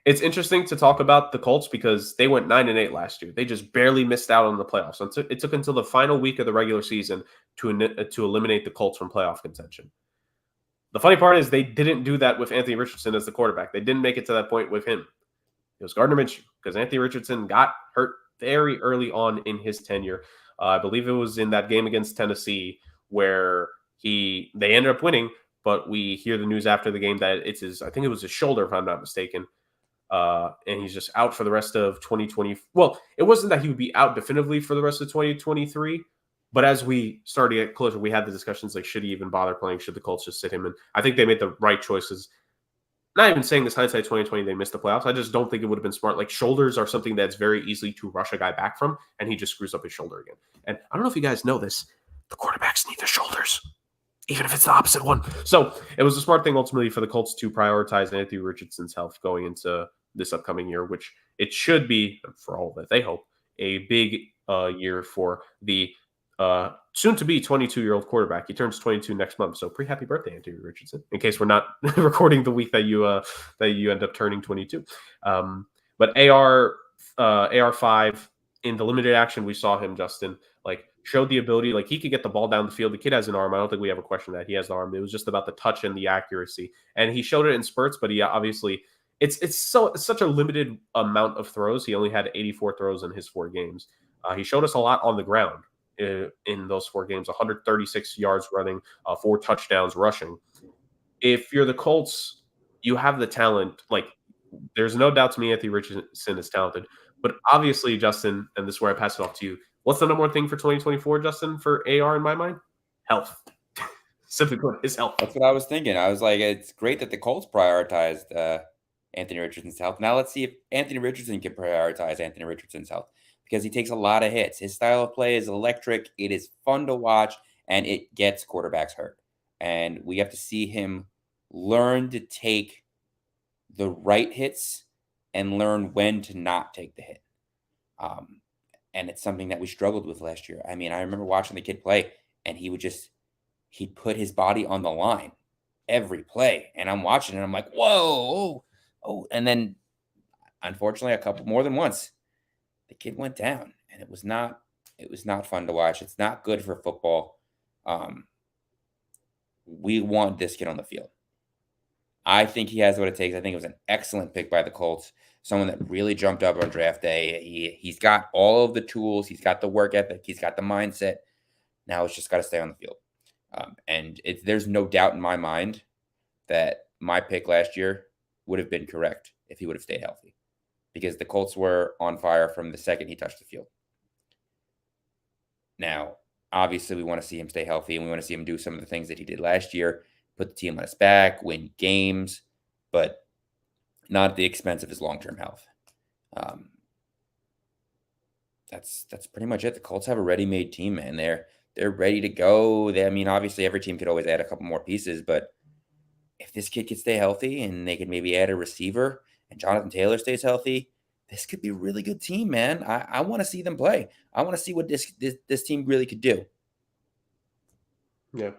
It's interesting to talk about the Colts because they went 9-8 last year. They just barely missed out on the playoffs. It took until the final week of the regular season to eliminate the Colts from playoff contention. The funny part is they didn't do that with Anthony Richardson as the quarterback. They didn't make it to that point with him. It was Gardner Minshew, because Anthony Richardson got hurt very early on in his tenure. I believe it was in that game against Tennessee where they ended up winning, but we hear the news after the game that I think it was his shoulder, if I'm not mistaken. And he's just out for the rest of 2020. Well, it wasn't that he would be out definitively for the rest of 2023, but as we started to get closer, we had the discussions like, should he even bother playing? Should the Colts just sit him? And I think they made the right choices. Not even saying this hindsight 2020, they missed the playoffs. I just don't think it would have been smart. Like, shoulders are something that's very easy to rush a guy back from, and he just screws up his shoulder again. And I don't know if you guys know this, the quarterbacks need their shoulders, even if it's the opposite one. So it was a smart thing ultimately for the Colts to prioritize Anthony Richardson's health going into this upcoming year, which it should be, for all that they hope, a big year for the soon-to-be 22-year-old quarterback. He turns 22 next month, so pre-happy birthday, Anthony Richardson, in case we're not recording the week that you end up turning 22. But AR5, in the limited action we saw him, Justin, like, showed the ability, like, he could get the ball down the field. The kid has an arm. I don't think we have a question that he has the arm. It was just about the touch and the accuracy. And he showed it in spurts, but he obviously... It's such a limited amount of throws. He only had 84 throws in his 4 games. He showed us a lot on the ground in those 4 games, 136 yards running, 4 touchdowns rushing. If you're the Colts, you have the talent. Like, there's no doubt to me Anthony Richardson is talented. But obviously, Justin, and this is where I pass it off to you, what's the number one thing for 2024, Justin, for AR in my mind? Health. Simply put, his health. That's what I was thinking. I was like, it's great that the Colts prioritized Anthony Richardson's health. Now let's see if Anthony Richardson can prioritize Anthony Richardson's health because he takes a lot of hits. His style of play is electric. It is fun to watch, and it gets quarterbacks hurt. And we have to see him learn to take the right hits and learn when to not take the hit. And it's something that we struggled with last year. I mean, I remember watching the kid play, and he'd put his body on the line every play. And I'm watching and I'm like, whoa, oh. And then unfortunately, a couple more than once, the kid went down. And it was not fun to watch. It's not good for football. We want this kid on the field. I think he has what it takes. I think it was an excellent pick by the Colts. Someone that really jumped up on draft day. He's got all of the tools. He's got the work ethic. He's got the mindset. Now it's just got to stay on the field. And there's no doubt in my mind that my pick last year would have been correct if he would have stayed healthy because the Colts were on fire from the second he touched the field. Now, obviously, we want to see him stay healthy and we want to see him do some of the things that he did last year, put the team on his back, win games, but not at the expense of his long-term health. That's pretty much it. The Colts have a ready-made team, man. They're ready to go. Obviously, every team could always add a couple more pieces, but if this kid could stay healthy and they could maybe add a receiver and Jonathan Taylor stays healthy, this could be a really good team, man. I want to see them play. I want to see what this team really could do. Yeah.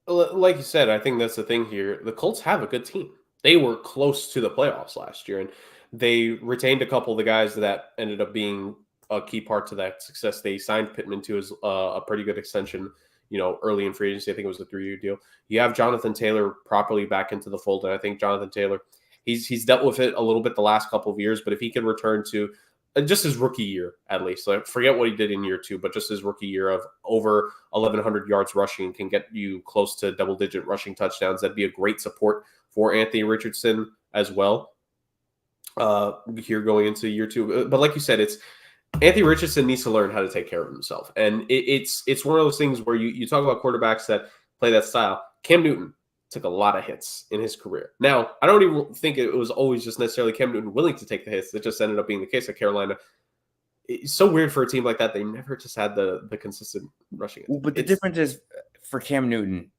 Like you said, I think that's the thing here. The Colts have a good team. They were close to the playoffs last year, and they retained a couple of the guys that ended up being a key part to that success. They signed Pittman to his a pretty good extension, early in free agency. I think it was a 3-year deal. You have Jonathan Taylor properly back into the fold, and I think Jonathan Taylor, he's dealt with it a little bit the last couple of years, but if he can return to just his rookie year, at least, like, forget what he did in year 2, but just his rookie year of over 1,100 yards rushing can get you close to double-digit rushing touchdowns. That'd be a great support for Anthony Richardson as well here going into year 2. But like you said, Anthony Richardson needs to learn how to take care of himself. And it's one of those things where you talk about quarterbacks that play that style. Cam Newton took a lot of hits in his career. Now, I don't even think it was always just necessarily Cam Newton willing to take the hits. It just ended up being the case at Carolina. It's so weird for a team like that. They never just had the consistent rushing. Well, but the difference is for Cam Newton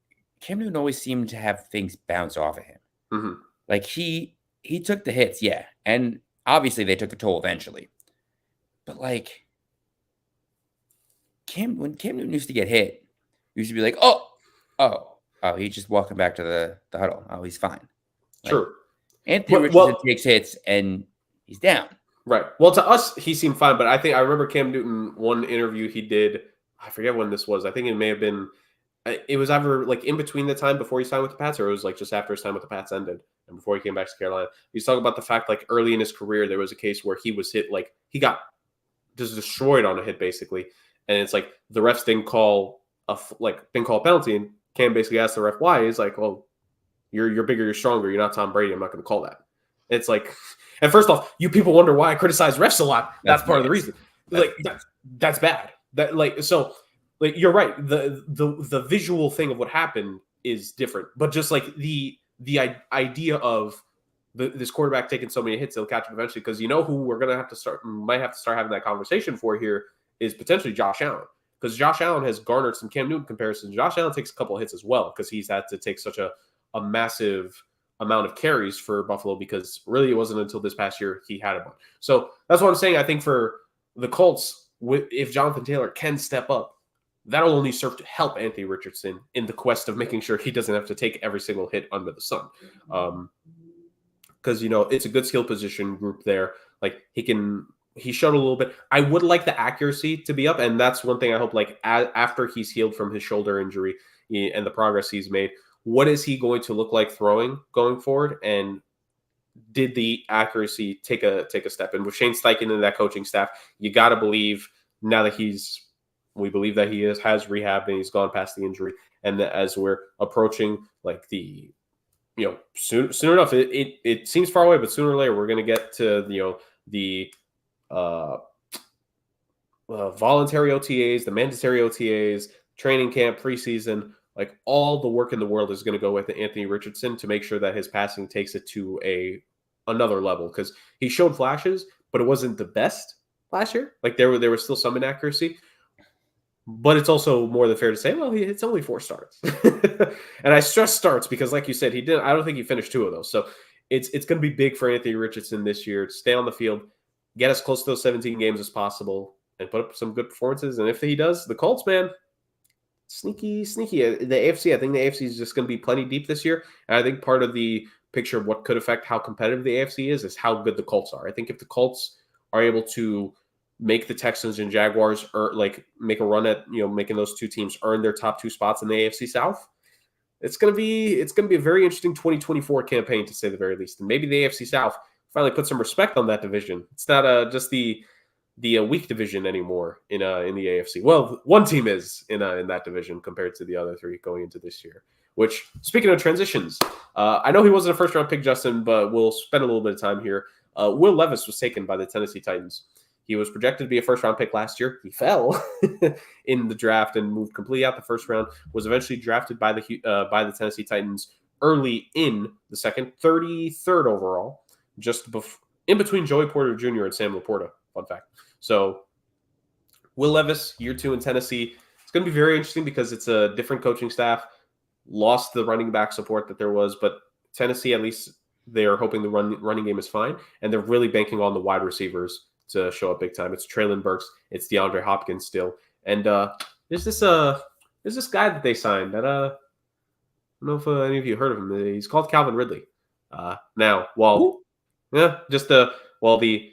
always seemed to have things bounce off of him. Mm-hmm. Like he took the hits, yeah. And obviously they took a toll eventually. But like when Cam Newton used to get hit, he used to be like, oh, he's just walking back to the huddle. Oh, he's fine. Sure. Anthony Richardson takes hits and he's down. Right. Well, to us, he seemed fine, but I remember Cam Newton, one interview he did, I forget when this was. I think it may have been, it was either like in between the time before he signed with the Pats, or it was like just after his time with the Pats ended and before he came back to Carolina. He's talking about the fact, like, early in his career, there was a case where he was hit, like he got just destroyed on a hit, basically. And it's like the refs didn't call a penalty, and Cam basically asked the ref why. He's like, well, you're bigger, you're stronger, you're not Tom Brady, I'm not going to call that. It's like, and first off, you people wonder why I criticize refs a lot. That's part of the reason. That's bad. You're right. The visual thing of what happened is different, but just like the idea of this quarterback taking so many hits, he'll catch him eventually. Because who we're gonna might have to start having that conversation for here is potentially Josh Allen, because Josh Allen has garnered some Cam Newton comparisons. Josh Allen takes a couple of hits as well because he's had to take such a massive amount of carries for Buffalo, because really it wasn't until this past year he had a bunch. So that's what I'm saying. I think for the Colts, if Jonathan Taylor can step up, that'll only serve to help Anthony Richardson in the quest of making sure he doesn't have to take every single hit under the sun. Because, it's a good skill position group there. Like he showed a little bit. I would like the accuracy to be up. And that's one thing I hope, like, after he's healed from his shoulder injury and the progress he's made, what is he going to look like throwing going forward? And did the accuracy take a step? And with Shane Steichen and that coaching staff, you got to believe now that we believe that he has rehabbed and he's gone past the injury. And that as we're approaching like soon enough, it seems far away, but sooner or later we're going to get to the voluntary OTAs, the mandatory OTAs, training camp, preseason, like all the work in the world is going to go with Anthony Richardson to make sure that his passing takes it to another level, because he showed flashes, but it wasn't the best last year. Like there was still some inaccuracy, but it's also more than fair to say, well, it's only 4 starts. And I stress starts because, like you said, I don't think he finished 2 of those. So it's going to be big for Anthony Richardson this year to stay on the field, get as close to those 17 games as possible, and put up some good performances. And if he does, the Colts, man, sneaky. The AFC, I think the AFC is just going to be plenty deep this year. And I think part of the picture of what could affect how competitive the AFC is how good the Colts are. I think if the Colts are able to make the Texans and Jaguars make a run at making those 2 teams earn their top 2 spots in the AFC South, it's gonna be a very interesting 2024 campaign, to say the very least. And maybe the AFC South finally put some respect on that division. It's not just the weak division anymore in the AFC. Well, one team is in that division compared to the other 3 going into this year. Which, speaking of transitions, I know he wasn't a first-round pick, Justin, but we'll spend a little bit of time here. Will Levis was taken by the Tennessee Titans. He was projected to be a first-round pick last year. He fell in the draft and moved completely out the first round. Was eventually drafted by the Tennessee Titans early in the second, 33rd overall, just in between Joey Porter Jr. and Sam Laporta. Fun fact. So, Will Levis, year 2 in Tennessee. It's going to be very interesting because it's a different coaching staff. Lost the running back support that there was, but Tennessee, at least they are hoping the running game is fine, and they're really banking on the wide receivers to show up big time. It's Traylon Burks, it's DeAndre Hopkins still, and there's this guy that they signed that I don't know if any of you heard of him. He's called Calvin Ridley. Now, the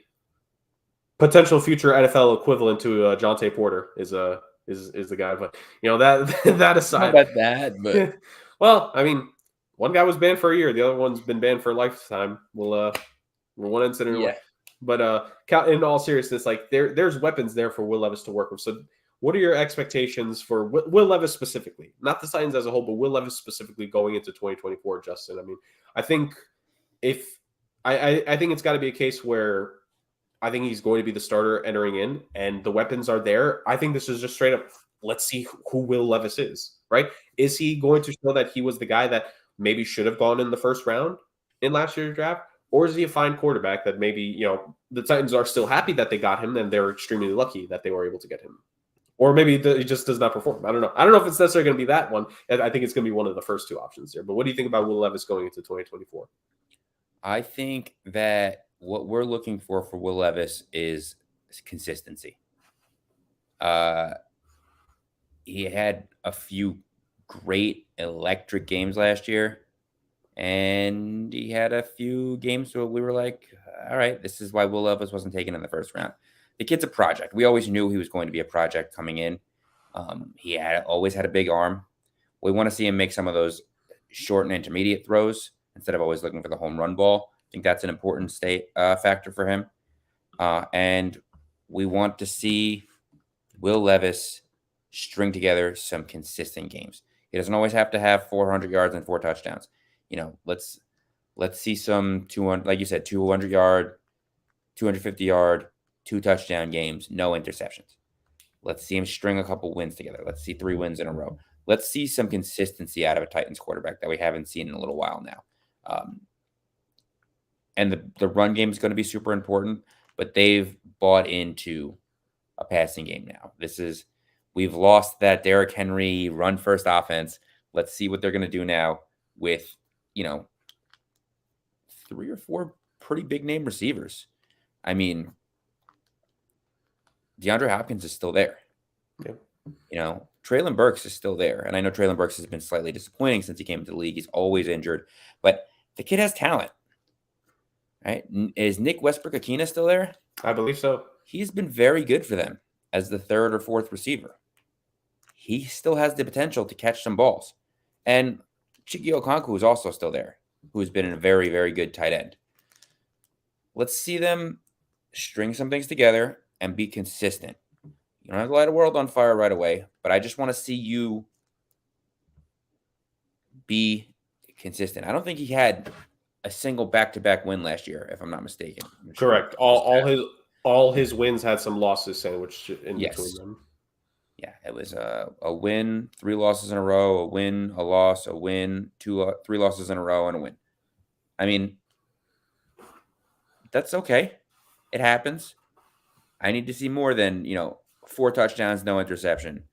potential future NFL equivalent to Jonte Porter is the guy, but that aside, about that, but well, I mean, one guy was banned for a year, the other one's been banned for a lifetime. We're one incident away. But in all seriousness, like there's weapons there for Will Levis to work with. So, what are your expectations for Will Levis specifically? Not the Titans as a whole, but Will Levis specifically going into 2024, Justin. I mean, I think I think it's got to be a case where I think he's going to be the starter entering in, and the weapons are there. I think this is just straight up, let's see who Will Levis is, right? Is he going to show that he was the guy that maybe should have gone in the first round in last year's draft? Or is he a fine quarterback that maybe, the Titans are still happy that they got him and they're extremely lucky that they were able to get him? Or maybe he just does not perform. I don't know. I don't know if it's necessarily going to be that one. I think it's going to be one of the first 2 options there. But what do you think about Will Levis going into 2024? I think that what we're looking for Will Levis is consistency. He had a few great electric games last year, and he had a few games where we were like, all right, this is why Will Levis wasn't taken in the first round. The kid's a project. We always knew he was going to be a project coming in. He always had a big arm. We want to see him make some of those short and intermediate throws instead of always looking for the home run ball. I think that's an important factor for him. And we want to see Will Levis string together some consistent games. He doesn't always have to have 400 yards and 4 touchdowns. Let's see some 200, like you said, 200-yard, 250-yard, 2 touchdown games, no interceptions. Let's see him string a couple wins together. Let's see 3 wins in a row. Let's see some consistency out of a Titans quarterback that we haven't seen in a little while now. And the run game is going to be super important, but they've bought into a passing game now. We've lost that Derrick Henry run first offense. Let's see what they're going to do now with, 3 or 4 pretty big name receivers. I mean, DeAndre Hopkins is still there. Yep. Traylon Burks is still there. And I know Traylon Burks has been slightly disappointing since he came into the league. He's always injured, but the kid has talent. Right? Is Nick Westbrook-Akina still there? I believe so. He's been very good for them as the 3rd or 4th receiver. He still has the potential to catch some balls. And Chigi Okonkwo is also still there, who's been a very, very good tight end. Let's see them string some things together and be consistent. You don't have to light a world on fire right away, but I just want to see you be consistent. I don't think he had a single back-to-back win last year, if I'm not mistaken. Correct. All his wins had some losses sandwiched in between them. Yeah, it was a win, 3 losses in a row, a win, a loss, a win, 3 losses in a row, and a win. I mean, that's okay. It happens. I need to see more than 4 touchdowns, no interception,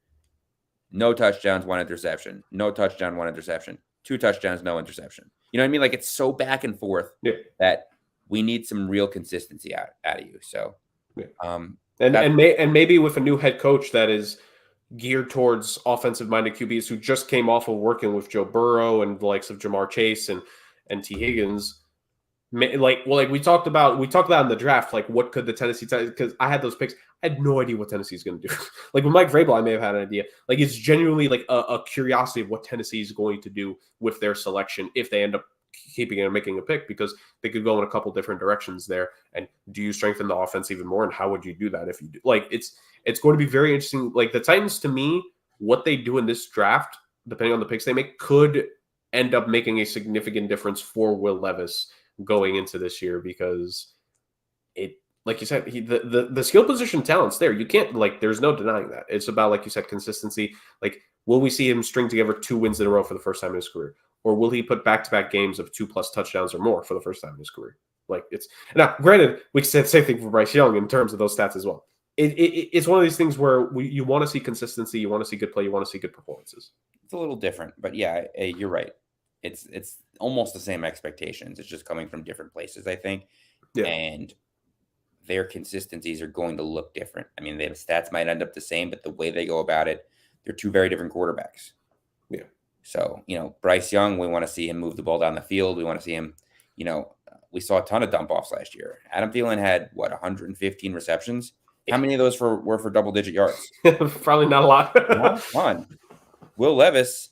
no touchdowns, 1 interception, no touchdown, 1 interception, 2 touchdowns, no interception. You know what I mean? Like, it's so back and forth that we need some real consistency out of you. So, and maybe with a new head coach that is geared towards offensive-minded QBs who just came off of working with Joe Burrow and the likes of Jamar Chase and T. Higgins. Like we talked about in the draft, like what could the Tennessee Titans, because I had those picks. I had no idea what Tennessee's going to do. Like with Mike Vrabel, I may have had an idea. Like it's genuinely like a curiosity of what Tennessee is going to do with their selection if they end up keeping it and making a pick, because they could go in a couple different directions there. And do you strengthen the offense even more? And how would you do that if you do? Like it's going to be very interesting. Like the Titans, to me, what they do in this draft, depending on the picks they make, could end up making a significant difference for Will Levis going into this year, because it, like you said, the skill position talent's there. You can't, like, there's no denying that. It's about, like you said, consistency. Like, will we see him string together 2 wins in a row for the first time in his career? Or will he put back-to-back games of 2+ touchdowns or more for the first time in his career? Like, it's now, granted, we said the same thing for Bryce Young in terms of those stats as well. It's one of these things where you want to see consistency, you want to see good play, you want to see good performances. It's a little different, but yeah, you're right. It's almost the same expectations. It's just coming from different places, I think. Yeah. And their consistencies are going to look different. I mean, the stats might end up the same, but the way they go about it, they're 2 very different quarterbacks. Yeah. So, Bryce Young, we want to see him move the ball down the field. We want to see him, we saw a ton of dump offs last year. Adam Thielen had 115 receptions. How many of those were for double-digit yards? Probably not a lot. Not a ton. Will Levis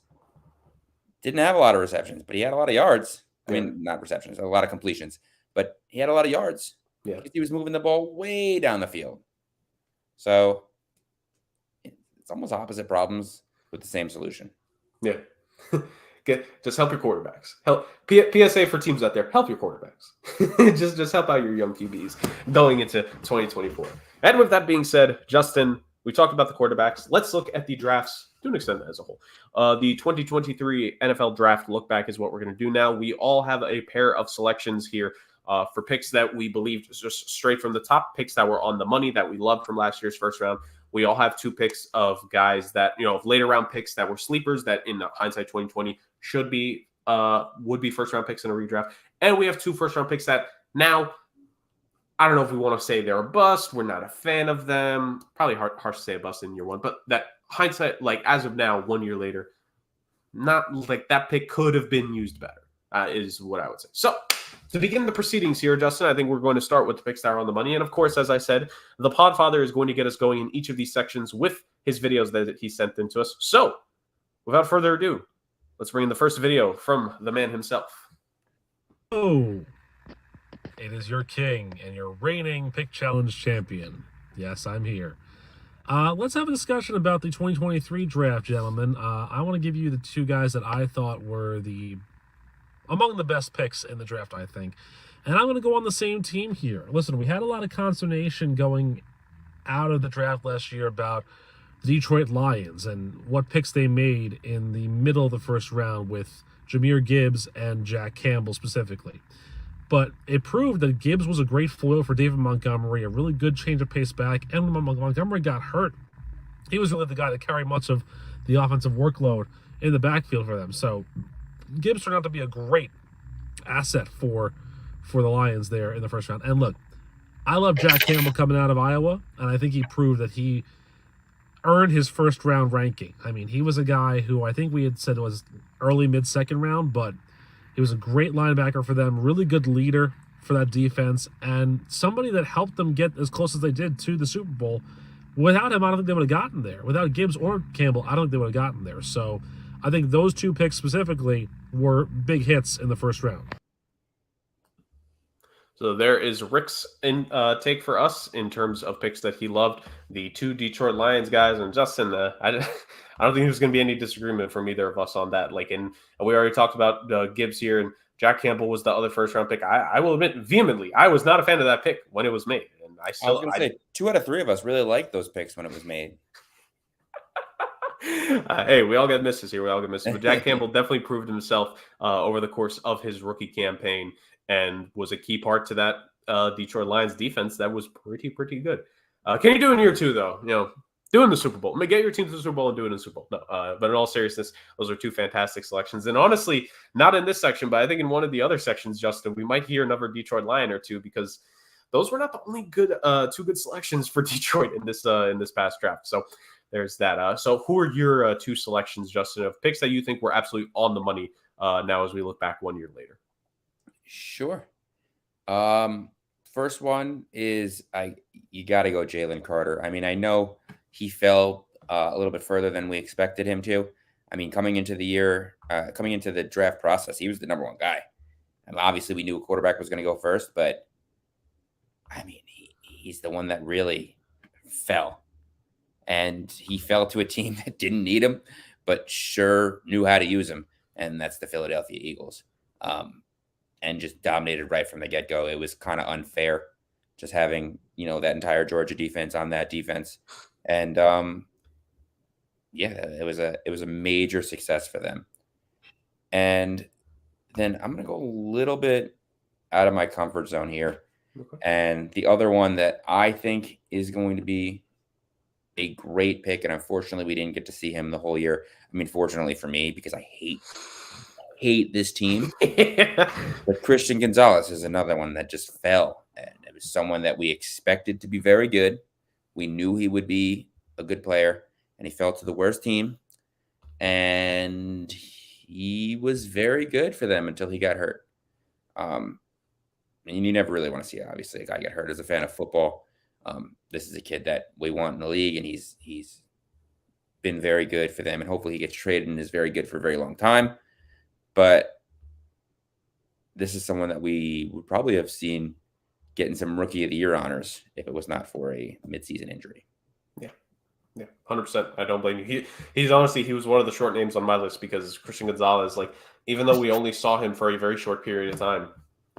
didn't have a lot of receptions, but he had a lot of yards. I mean, not receptions, a lot of completions, but he had a lot of yards. Yeah. He was moving the ball way down the field. So it's almost opposite problems with the same solution. Yeah. Just help your quarterbacks. Help PSA for teams out there. Help your quarterbacks. just help out your young QBs going into 2024. And with that being said, Justin, we talked about the quarterbacks. Let's look at the drafts to an extent as a whole. The 2023 NFL draft look back is what we're going to do now. We all have a pair of selections here for picks that we believed just straight from the top, picks that were on the money that we loved from last year's first round. We all have 2 picks of guys that, later round picks that were sleepers that in hindsight 2020 would be first round picks in a redraft. And we have 2 first round picks that now, I don't know if we want to say they're a bust. We're not a fan of them. Probably harsh to say a bust in year 1, but that hindsight, like as of now, 1 year later, not like that pick could have been used better, is what I would say. So to begin the proceedings here, Justin, I think we're going to start with the picks that are on the money. And of course, as I said, the PodFather is going to get us going in each of these sections with his videos that he sent in to us. So without further ado, let's bring in the first video from the man himself. Oh, it is your king and your reigning pick challenge champion. Yes, I'm here. Let's have a discussion about the 2023 draft, gentlemen. I want to give you the 2 guys that I thought were among the best picks in the draft, I think. And I'm going to go on the same team here. Listen, we had a lot of consternation going out of the draft last year about the Detroit Lions and what picks they made in the middle of the first round with Jahmyr Gibbs and Jack Campbell specifically. But it proved that Gibbs was a great foil for David Montgomery, a really good change of pace back. And when Montgomery got hurt, he was really the guy that carried much of the offensive workload in the backfield for them. So Gibbs turned out to be a great asset for the Lions there in the first round. And look, I love Jack Campbell coming out of Iowa, and I think he proved that he earned his first round ranking. I mean, he was a guy who I think we had said was early mid-second round, but he was a great linebacker for them, really good leader for that defense, and somebody that helped them get as close as they did to the Super Bowl. Without him, I don't think they would have gotten there. Without Gibbs or Campbell, I don't think they would have gotten there. So I think those 2 picks specifically were big hits in the first round. So there is Rick's take for us in terms of picks that he loved. The 2 Detroit Lions guys, and Justin, I don't think there's going to be any disagreement from either of us on that. And we already talked about Gibbs here, and Jack Campbell was the other first round pick. I will admit vehemently, I was not a fan of that pick when it was made, and I was going to say 2 out of 3 of us really liked those picks when it was made. Hey, we all get misses here. We all get misses. But Jack Campbell definitely proved himself over the course of his rookie campaign and was a key part to that Detroit Lions defense that was pretty good. Can you do in year two, though? Doing the Super Bowl. I mean, get your team to the Super Bowl and do it in the Super Bowl. No, but in all seriousness, those are two fantastic selections. And honestly, not in this section, but I think in one of the other sections, Justin, we might hear another Detroit Lion or two because those were not the only two good selections for Detroit in this past draft. So there's that. So who are your two selections, Justin, of picks that you think were absolutely on the money now as we look back 1 year later? Sure. First one is you got to go Jalen Carter. I mean, I know he fell a little bit further than we expected him to. I mean, coming into the draft process, he was the number one guy. And obviously, we knew a quarterback was going to go first, but I mean, he's the one that really fell. And he fell to a team that didn't need him, but sure knew how to use him. And that's the Philadelphia Eagles. And just dominated right from the get-go. It was kind of unfair just having, that entire Georgia defense on that defense. And it was a major success for them. And then I'm going to go a little bit out of my comfort zone here. Okay. And the other one that I think is going to be a great pick, and unfortunately we didn't get to see him the whole year. I mean, fortunately for me, because I hate this team. But Christian Gonzalez is another one that just fell. And it was someone that we expected to be very good. We knew he would be a good player, and he fell to the worst team. And he was very good for them until he got hurt. And you never really want to see, obviously, a guy get hurt as a fan of football. This is a kid that we want in the league, and he's been very good for them. And hopefully he gets traded and is very good for a very long time. But this is someone that we would probably have seen getting some Rookie of the Year honors if it was not for a midseason injury. Yeah, 100%. I don't blame you. He was one of the short names on my list because Christian Gonzalez, even though we only saw him for a very short period of time,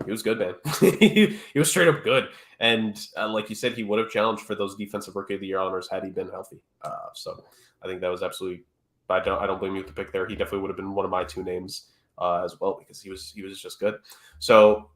he was good, man. he was straight up good. And like you said, he would have challenged for those defensive Rookie of the Year honors had he been healthy. So I think that was absolutely. I don't blame you with the pick there. He definitely would have been one of my two names as well because he was just good. So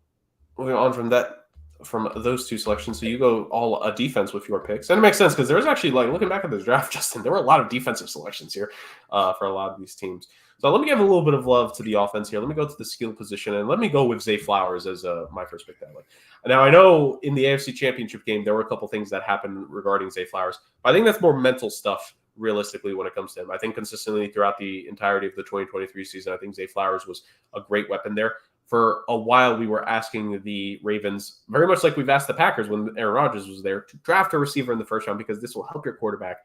moving on from those two selections, so you go all a defense with your picks, and it makes sense because there's actually looking back at this draft, Justin, there were a lot of defensive selections here for a lot of these teams. So let me give a little bit of love to the offense here. Let me go to the skill position, and let me go with Zay Flowers as my first pick that way. Now, I know in the AFC Championship game, there were a couple things that happened regarding Zay Flowers. But I think that's more mental stuff, realistically, when it comes to him. I think consistently throughout the entirety of the 2023 season, I think Zay Flowers was a great weapon there. For a while, we were asking the Ravens, very much like we've asked the Packers when Aaron Rodgers was there, to draft a receiver in the first round because this will help your quarterback.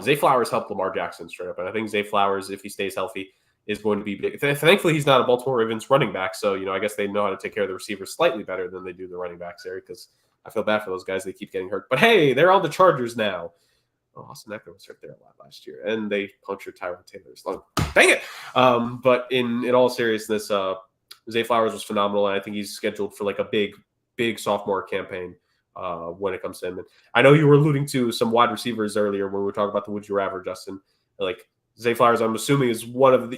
Zay Flowers helped Lamar Jackson straight up. And I think Zay Flowers, if he stays healthy, is going to be big. Thankfully, he's not a Baltimore Ravens running back. So, I guess they know how to take care of the receivers slightly better than they do the running backs there because I feel bad for those guys. They keep getting hurt. But, hey, they're on the Chargers now. Oh, Austin Eckler was hurt there a lot last year. And they punctured Tyrod Taylor's lung. Dang it! But in all seriousness, Zay Flowers was phenomenal, and I think he's scheduled for a big sophomore campaign when it comes to him. And I know you were alluding to some wide receivers earlier when we were talking about the Would You Rather, Justin. Zay Flowers, I'm assuming, is would have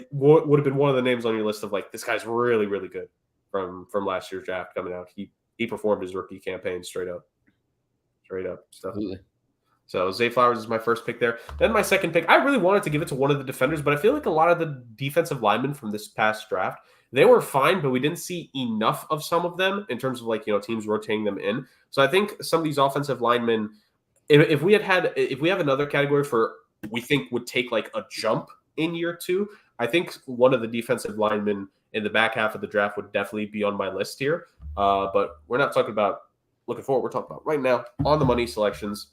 been one of the names on your list of this guy's really, really good from last year's draft coming out. He performed his rookie campaign straight up stuff. Absolutely. So Zay Flowers is my first pick there. Then my second pick, I really wanted to give it to one of the defenders, but I feel like a lot of the defensive linemen from this past draft, they were fine, but we didn't see enough of some of them in terms of teams rotating them in. So I think some of these offensive linemen, if we have another category for we think would take a jump in year two, I think one of the defensive linemen in the back half of the draft would definitely be on my list here. But we're not talking about looking forward. We're talking about right now on the money selections.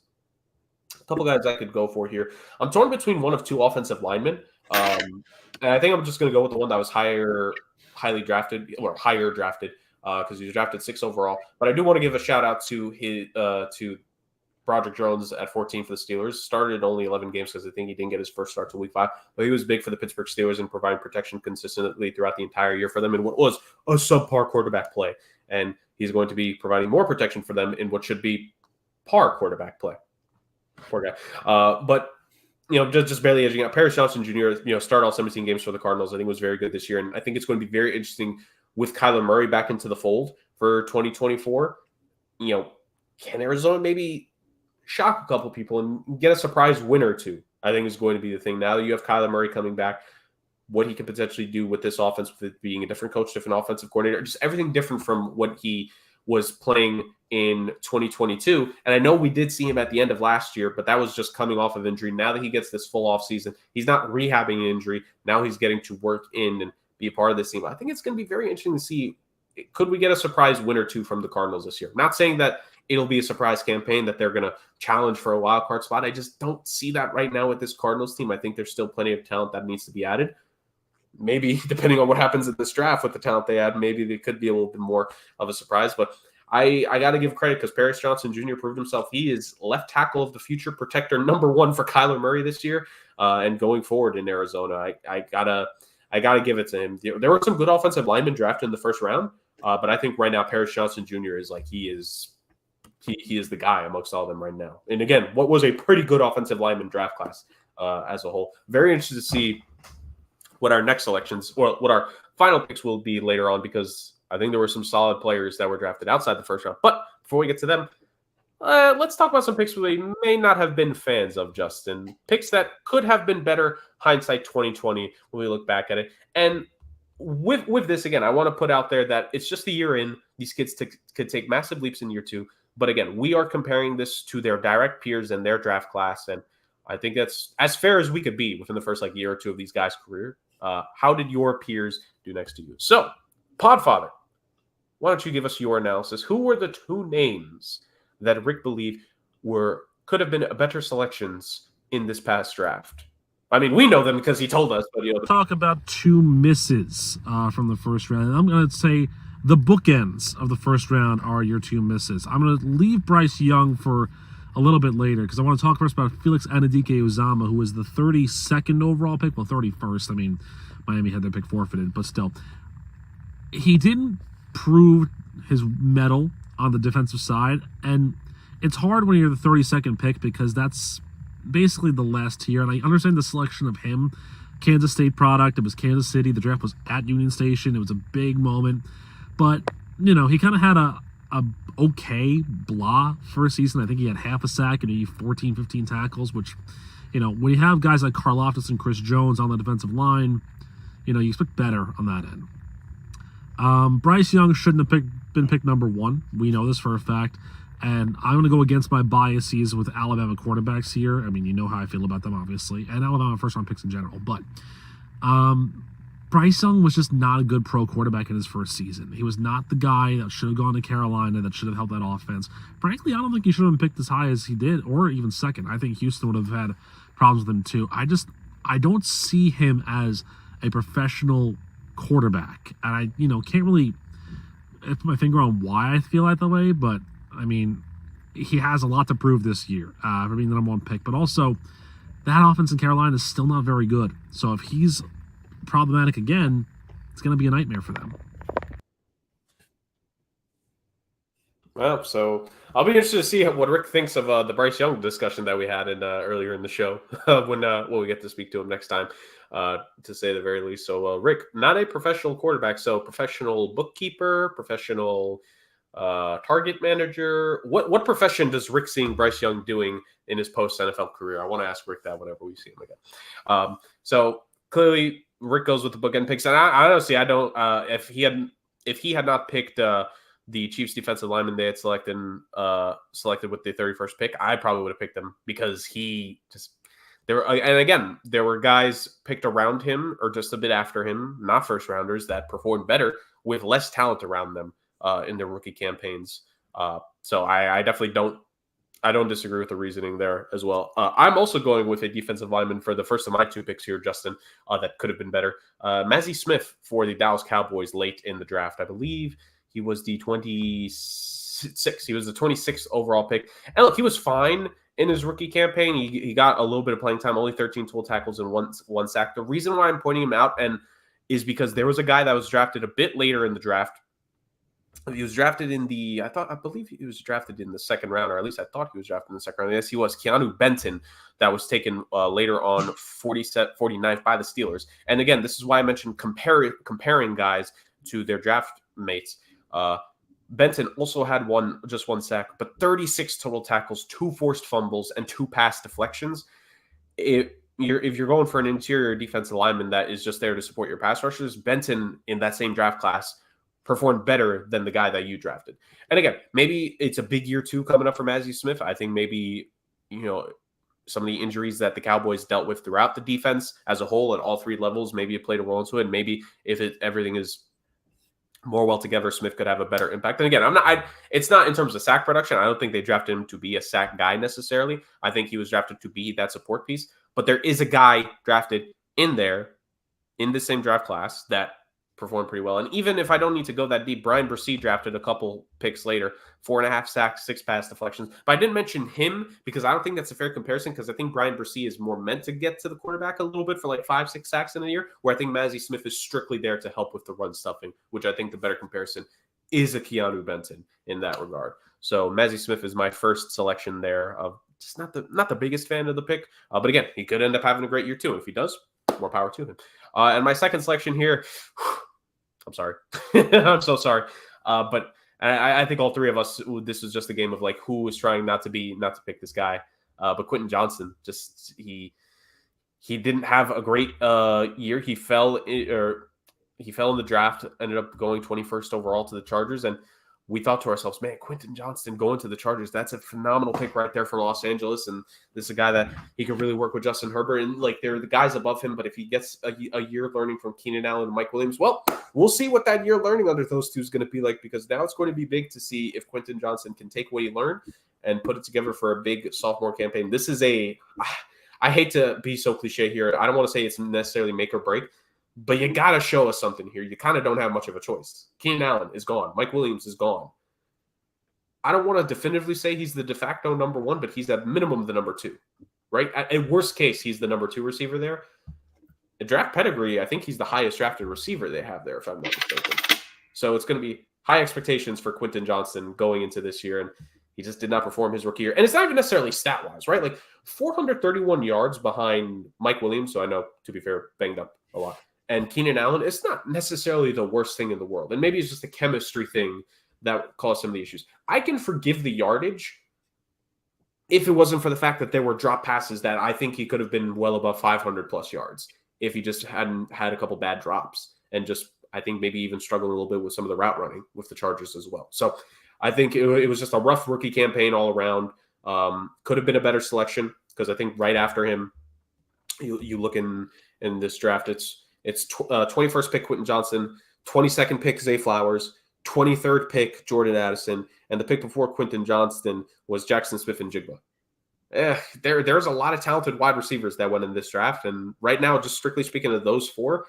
A couple guys I could go for here. I'm torn between one of two offensive linemen. And I think I'm just going to go with the one that was higher drafted because he was drafted 6 overall. But I do want to give a shout out to Broderick Jones at 14 for the Steelers. Started only 11 games because I think he didn't get his first start till week 5. But he was big for the Pittsburgh Steelers and providing protection consistently throughout the entire year for them in what was a subpar quarterback play. And he's going to be providing more protection for them in what should be par quarterback play. Poor guy. But just barely edging out. Paris Johnson Jr., started all 17 games for the Cardinals. I think was very good this year. And I think it's going to be very interesting with Kyler Murray back into the fold for 2024. Can Arizona maybe shock a couple people and get a surprise win or two? I think is going to be the thing. Now that you have Kyler Murray coming back, what he could potentially do with this offense, with it being a different coach, different offensive coordinator, just everything different from what he was playing in 2022. And I know we did see him at the end of last year, but that was just coming off of injury. Now that he gets this full off season, he's not rehabbing an injury. Now he's getting to work in and be a part of this team. I think it's going to be very interesting to see, could we get a surprise win or two from the Cardinals this year? Not saying that it'll be a surprise campaign that they're going to challenge for a wild card spot. I just don't see that right now with this Cardinals team. I think there's still plenty of talent that needs to be added. Maybe depending on what happens in this draft with the talent they add, maybe they could be a little bit more of a surprise. But I got to give credit because Paris Johnson Jr. proved himself. He is left tackle of the future, protector number one for Kyler Murray this year, and going forward in Arizona. I gotta give it to him. There were some good offensive linemen drafted in the first round, but I think right now Paris Johnson Jr. is like he is the guy amongst all of them right now. And again, what was a pretty good offensive lineman draft class as a whole. Very interested to see what our next selections or what our final picks will be later on, because I think there were some solid players that were drafted outside the first round. But before we get to them, let's talk about some picks we may not have been fans of, Justin. Picks that could have been better, hindsight 2020, when we look back at it. And with this, again, I want to put out there that it's just a year in. These kids could take massive leaps in year two. But again, we are comparing this to their direct peers and their draft class. And I think that's as fair as we could be within the first year or two of these guys' career. How did your peers do next to you? So, PodFather, why don't you give us your analysis? Who were the two names that Rick believed could have been better selections in this past draft? I mean, we know them because he told us. But talk about two misses from the first round. I'm going to say the bookends of the first round are your two misses. I'm going to leave Bryce Young for a little bit later because I want to talk first about Felix Anudike-Uzomah, who was the 32nd overall pick. Well, 31st. I mean, Miami had their pick forfeited, but still. He didn't prove his mettle on the defensive side, and it's hard when you're the 32nd pick because that's basically the last tier, and I understand the selection of him. Kansas State product. It was Kansas City. The draft was at Union Station. It was a big moment, but, he kind of had a okay blah first season. I think he had half a sack and 14, 15 tackles, which, when you have guys like Karlaftis and Chris Jones on the defensive line, you expect better on that end. Bryce Young shouldn't have been picked number one. We know this for a fact. And I'm going to go against my biases with Alabama quarterbacks here. I mean, you know how I feel about them, obviously. And Alabama first-round picks in general. But Bryce Young was just not a good pro quarterback in his first season. He was not the guy that should have gone to Carolina, that should have helped that offense. Frankly, I don't think he should have been picked as high as he did, or even second. I think Houston would have had problems with him too. I don't see him as a professional quarterback. And I, can't really put my finger on why I feel that way, but I mean, he has a lot to prove this year for being the number one pick. But also, that offense in Carolina is still not very good. So if he's problematic again, it's going to be a nightmare for them. Well, so I'll be interested to see what Rick thinks of the Bryce Young discussion that we had earlier in the show when we get to speak to him next time, to say the very least. So, Rick, not a professional quarterback, so professional bookkeeper, professional target manager. What profession does Rick seeing Bryce Young doing in his post NFL career? I want to ask Rick that whenever we see him again. So clearly Rick goes with the bookend picks, and I honestly I don't. If he had not picked the Chiefs defensive lineman they had selected with the 31st pick, I probably would have picked him because there were guys picked around him or just a bit after him, not first rounders, that performed better with less talent around them in their rookie campaigns. So I definitely don't disagree with the reasoning there as well. I'm also going with a defensive lineman for the first of my two picks here, Justin, that could have been better. Mazi Smith for the Dallas Cowboys late in the draft. I believe he was the 26th. He was the 26th overall pick. And look, he was fine in his rookie campaign. He got a little bit of playing time, only 13 total tackles and one sack. The reason why I'm pointing him out is because there was a guy that was drafted a bit later in the draft He was drafted in the, I believe he was drafted in the second round, or at least I thought he was drafted in the second round. Yes, he was. Keanu Benton, that was taken later on 49th by the Steelers. And again, this is why I mentioned comparing guys to their draft mates. Benton also had just one sack, but 36 total tackles, 2 forced fumbles, and 2 pass deflections. If you're going for an interior defensive lineman that is just there to support your pass rushers, Benton in that same draft class performed better than the guy that you drafted. And again, maybe it's a big year 2 coming up for Mazi Smith. I think maybe, some of the injuries that the Cowboys dealt with throughout the defense as a whole at all 3 levels, maybe it played a role into it. And maybe if everything is more well together, Smith could have a better impact. And again, it's not in terms of sack production. I don't think they drafted him to be a sack guy necessarily. I think he was drafted to be that support piece. But there is a guy drafted in there in the same draft class that performed pretty well. And even if I don't need to go that deep, Brian Bresee drafted a couple picks later, 4.5 sacks, 6 pass deflections. But I didn't mention him because I don't think that's a fair comparison, because I think Brian Bresee is more meant to get to the quarterback a little bit for like 5-6 sacks in a year, where I think Mazi Smith is strictly there to help with the run stuffing, which I think the better comparison is a Keanu Benton in that regard. So Mazi Smith is my first selection there. Of just not the biggest fan of the pick, but again, he could end up having a great year too. If he does, more power to him. And my second selection here, I'm sorry. I'm so sorry. But I think all 3 of us, this was just a game of like who was trying not to pick this guy. But Quentin Johnson, just he didn't have a great year. He fell in the draft, ended up going 21st overall to the Chargers, and we thought to ourselves, man, Quentin Johnston going to the Chargers, that's a phenomenal pick right there for Los Angeles. And this is a guy that he could really work with Justin Herbert. And like, they're the guys above him. But if he gets a year learning from Keenan Allen and Mike Williams, well, we'll see what that year learning under those 2 is going to be like, because now it's going to be big to see if Quentin Johnson can take what he learned and put it together for a big sophomore campaign. This is I hate to be so cliche here. I don't want to say it's necessarily make or break, but you got to show us something here. You kind of don't have much of a choice. Keenan Allen is gone. Mike Williams is gone. I don't want to definitively say he's the de facto number 1, but he's at minimum the number 2, right? At worst case, he's the number 2 receiver there. The draft pedigree, I think he's the highest drafted receiver they have there, if I'm not mistaken. So it's going to be high expectations for Quentin Johnson going into this year, and he just did not perform his rookie year. And it's not even necessarily stat-wise, right? Like 431 yards behind Mike Williams, so I know, to be fair, banged up a lot, and Keenan Allen, it's not necessarily the worst thing in the world. And maybe it's just a chemistry thing that caused some of the issues. I can forgive the yardage if it wasn't for the fact that there were drop passes that I think he could have been well above 500 plus yards if he just hadn't had a couple bad drops, and just, I think, maybe even struggled a little bit with some of the route running with the Chargers as well. So I think it was just a rough rookie campaign all around. Could have been a better selection, because I think right after him, you look in this draft, it's 21st pick Quentin Johnson, 22nd pick Zay Flowers, 23rd pick Jordan Addison, and the pick before Quentin Johnston was Jackson Smith and Jigba. There's a lot of talented wide receivers that went in this draft, and right now, just strictly speaking of those 4,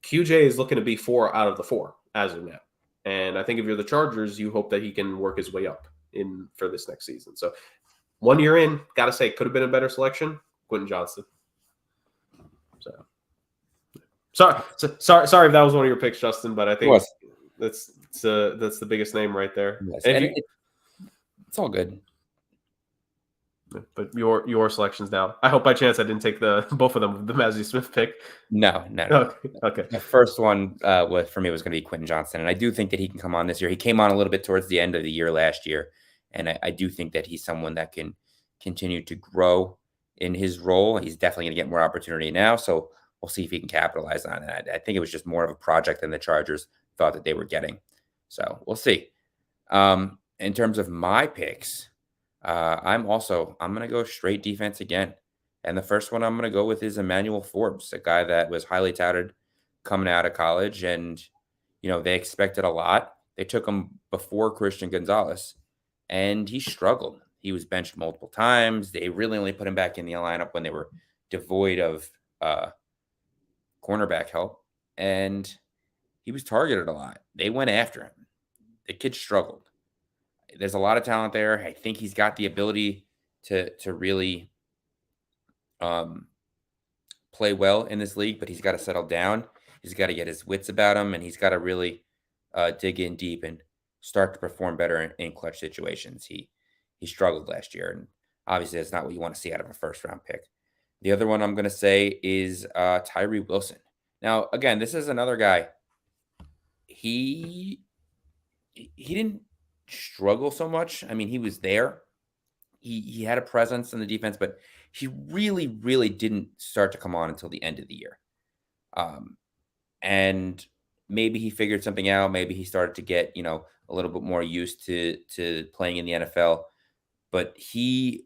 QJ is looking to be 4 out of the 4 as of now. And I think if you're the Chargers, you hope that he can work his way up in for this next season. So 1 year in, got to say, could have been a better selection, Quentin Johnston. So sorry if that was one of your picks, Justin, but I think that's the biggest name right there. Yes. And it's all good. But your selections now. I hope by chance I didn't take both of them, the Mazi Smith pick. No. Okay. The first one for me was going to be Quentin Johnston, and I do think that he can come on this year. He came on a little bit towards the end of the year last year, and I do think that he's someone that can continue to grow in his role. He's definitely going to get more opportunity now, so we'll see if he can capitalize on it. I think it was just more of a project than the Chargers thought that they were getting. So we'll see. In terms of my picks, I'm going to go straight defense again. And the first one I'm going to go with is Emmanuel Forbes, a guy that was highly touted coming out of college. And, they expected a lot. They took him before Christian Gonzalez, and he struggled. He was benched multiple times. They really only put him back in the lineup when they were devoid of cornerback help. And he was targeted a lot. They went after him. The kid struggled. There's a lot of talent there. I think he's got the ability to really play well in this league, but he's got to settle down. He's got to get his wits about him, and he's got to really dig in deep and start to perform better in clutch situations. He struggled last year, and obviously that's not what you want to see out of a first round pick. The other one I'm going to say is Tyree Wilson. Now, again, this is another guy. He didn't struggle so much. I mean, he was there. He had a presence in the defense, but he really, really didn't start to come on until the end of the year. And maybe he figured something out. Maybe he started to get, a little bit more used to playing in the NFL. But he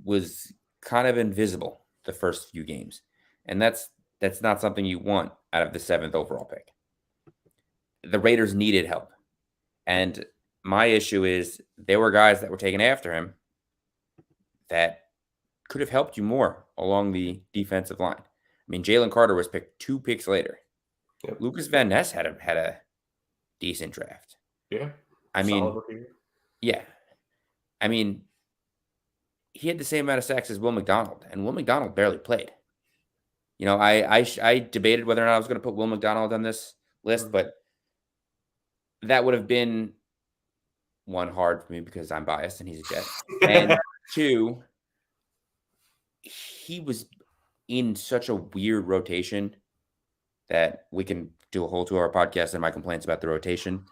was kind of invisible the first few games. And that's not something you want out of the 7th overall pick. The Raiders needed help. And my issue is there were guys that were taken after him that could have helped you more along the defensive line. I mean, Jalen Carter was picked 2 picks later. Yep. Lucas Van Ness had a decent draft. Yeah. I mean, yeah. I mean, he had the same amount of sacks as Will McDonald, and Will McDonald barely played. I debated whether or not I was going to put Will McDonald on this list, but that would have been, 1, hard for me because I'm biased and he's a Jet. And 2, he was in such a weird rotation that we can do a whole 2-hour podcast and my complaints about the rotation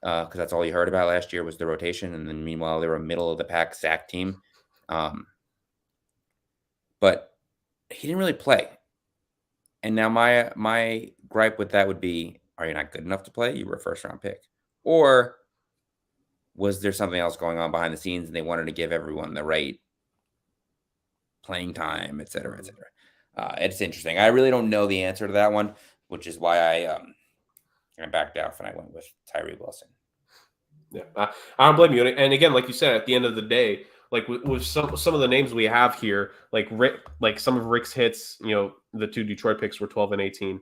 because that's all you heard about last year was the rotation. And then meanwhile, they were a middle of the pack sack team. But he didn't really play. And now my gripe with that would be, are you not good enough to play? You were a first-round pick. Or was there something else going on behind the scenes and they wanted to give everyone the right playing time, et cetera, et cetera? It's interesting. I really don't know the answer to that one, which is why I backed out and I went with Tyree Wilson. Yeah, I don't blame you. And again, like you said, at the end of the day, like with some of the names we have here, like Rick, like some of Rick's hits, the 2 Detroit picks were 12 and 18.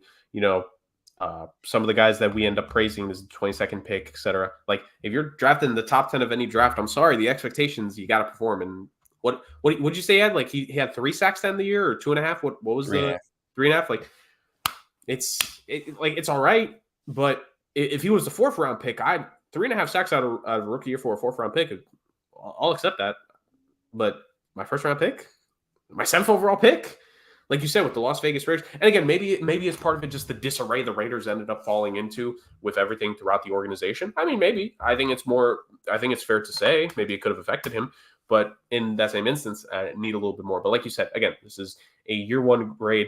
Some of the guys that we end up praising is the 22nd pick, et cetera. Like if you're drafted in the top 10 of any draft, I'm sorry, the expectations you got to perform. And what would you say he had? Like he had 3 sacks to end the year or 2.5? What was 3.5? 3.5? Like it's all right, but if he was the 4th round pick, 3.5 sacks out of rookie year for a 4th round pick, I'll accept that. But my 1st round pick, my 7th overall pick, like you said, with the Las Vegas Raiders, and again, maybe it's part of it just the disarray the Raiders ended up falling into with everything throughout the organization. I mean, maybe I think it's fair to say maybe it could have affected him, but in that same instance, I need a little bit more. But like you said, again, this is a year 1 grade,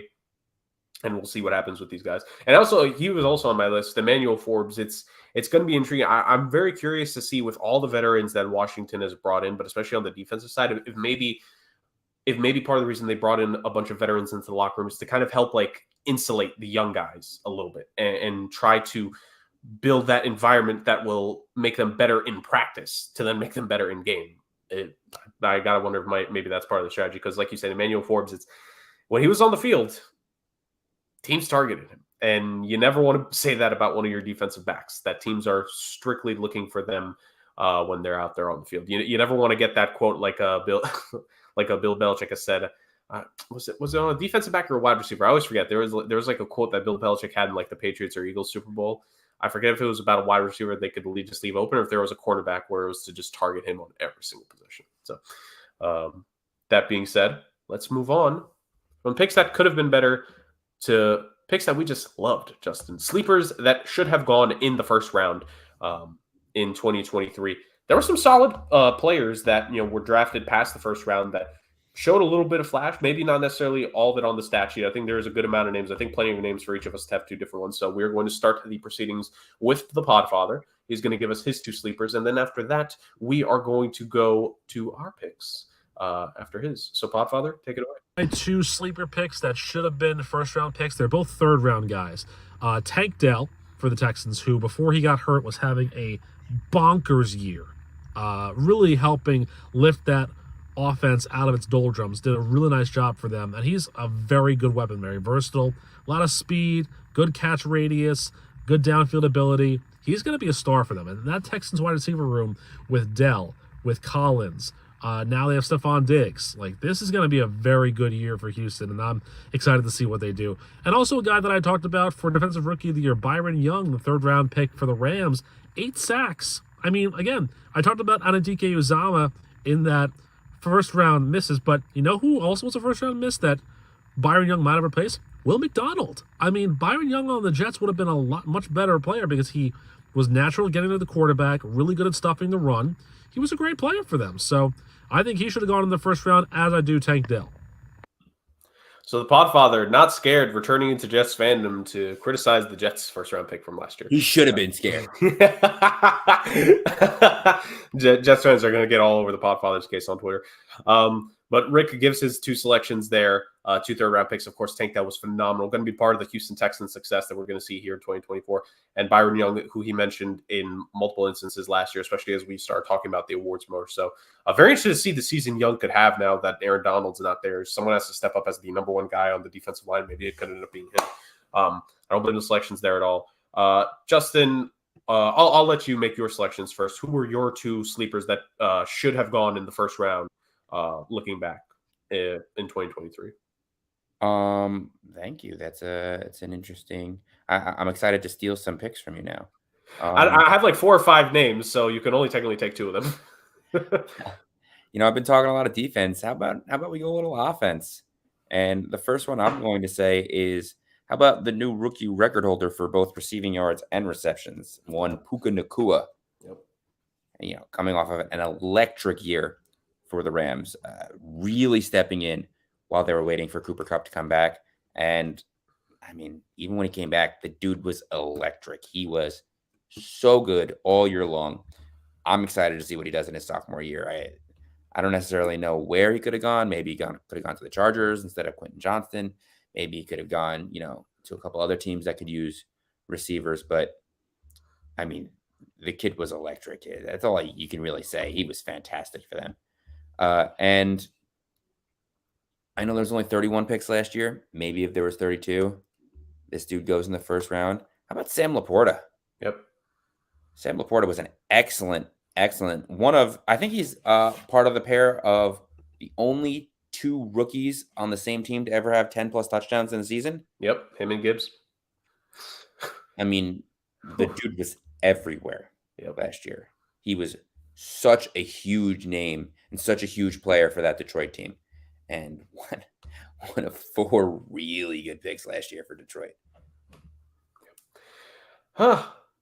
and we'll see what happens with these guys. And also, he was also on my list, Emmanuel Forbes. It's going to be intriguing. I'm very curious to see with all the veterans that Washington has brought in, but especially on the defensive side, if maybe part of the reason they brought in a bunch of veterans into the locker room is to kind of help like insulate the young guys a little bit and try to build that environment that will make them better in practice to then make them better in game. I got to wonder if maybe that's part of the strategy because like you said, Emmanuel Forbes, when he was on the field, teams targeted him. And you never want to say that about one of your defensive backs, that teams are strictly looking for them when they're out there on the field. You never want to get that quote like Bill Belichick has said. Was it on a defensive back or a wide receiver? I always forget. There was like a quote that Bill Belichick had in like the Patriots or Eagles Super Bowl. I forget if it was about a wide receiver they could just leave open or if there was a cornerback where it was to just target him on every single position. So that being said, let's move on from picks that could have been better to picks that we just loved, Justin. Sleepers that should have gone in the 1st round in 2023. There were some solid players that were drafted past the 1st round that showed a little bit of flash. Maybe not necessarily all of it on the stat sheet. I think there's a good amount of names. I think plenty of names for each of us to have 2 different ones. So we're going to start the proceedings with the PodFather. He's going to give us his 2 sleepers, and then after that, we are going to go to our picks after his. So PodFather, take it away. My 2 sleeper picks that should have been 1st round picks. They're both 3rd round guys. Tank Dell for the Texans, who before he got hurt was having a bonkers year, really helping lift that offense out of its doldrums. Did a really nice job for them, and he's a very good weapon, very versatile, a lot of speed, good catch radius, good downfield ability. He's going to be a star for them. And that Texans wide receiver room with Dell, with Collins, Now they have Stephon Diggs. Like, this is going to be a very good year for Houston, and I'm excited to see what they do. And also a guy that I talked about for Defensive Rookie of the Year, Byron Young, the third-round pick for the Rams, 8 sacks. I mean, again, I talked about Anadike Uzama in that first-round misses, but you know who also was a first-round miss that Byron Young might have replaced? Will McDonald. I mean, Byron Young on the Jets would have been a much better player because he was natural getting to the quarterback, really good at stuffing the run. He was a great player for them. So I think he should have gone in the first round, as I do Tank Dell. So the PodFather, not scared, returning into Jets fandom to criticize the Jets' first-round pick from last year. He should have been scared. Jets fans are going to get all over the PodFather's case on Twitter. But Rick gives his 2 selections there, 2 third-round picks. Of course, Tank, that was phenomenal. Going to be part of the Houston Texans' success that we're going to see here in 2024. And Byron Young, who he mentioned in multiple instances last year, especially as we start talking about the awards more. So very interested to see the season Young could have now that Aaron Donald's not there. Someone has to step up as the number 1 guy on the defensive line. Maybe it could end up being him. I don't blame the selections there at all. Justin, I'll let you make your selections first. Who were your 2 sleepers that should have gone in the first round? Looking back in 2023. Thank you. It's an interesting. I'm excited to steal some picks from you now. I have like 4 or 5 names, so you can only technically take 2 of them. I've been talking a lot of defense. How about we go a little offense? And the first one I'm going to say is, how about the new rookie record holder for both receiving yards and receptions, one Puka Nacua. Yep. Coming off of an electric year for the Rams, really stepping in while they were waiting for Cooper Kupp to come back. And, I mean, even when he came back, the dude was electric. He was so good all year long. I'm excited to see what he does in his sophomore year. I don't necessarily know where he could have gone. Maybe he could have gone to the Chargers instead of Quentin Johnston. Maybe he could have gone, to a couple other teams that could use receivers. But, I mean, the kid was electric. That's all you can really say. He was fantastic for them. And I know there's only 31 picks last year. Maybe if there was 32, this dude goes in the first round. How about Sam Laporta? Yep. Sam Laporta was an excellent one of, I think he's part of the pair of the only 2 rookies on the same team to ever have 10 plus touchdowns in a season. Yep. Him and Gibbs. I mean, the dude was everywhere last year. He was such a huge name and such a huge player for that Detroit team. And one of 4 really good picks last year for Detroit.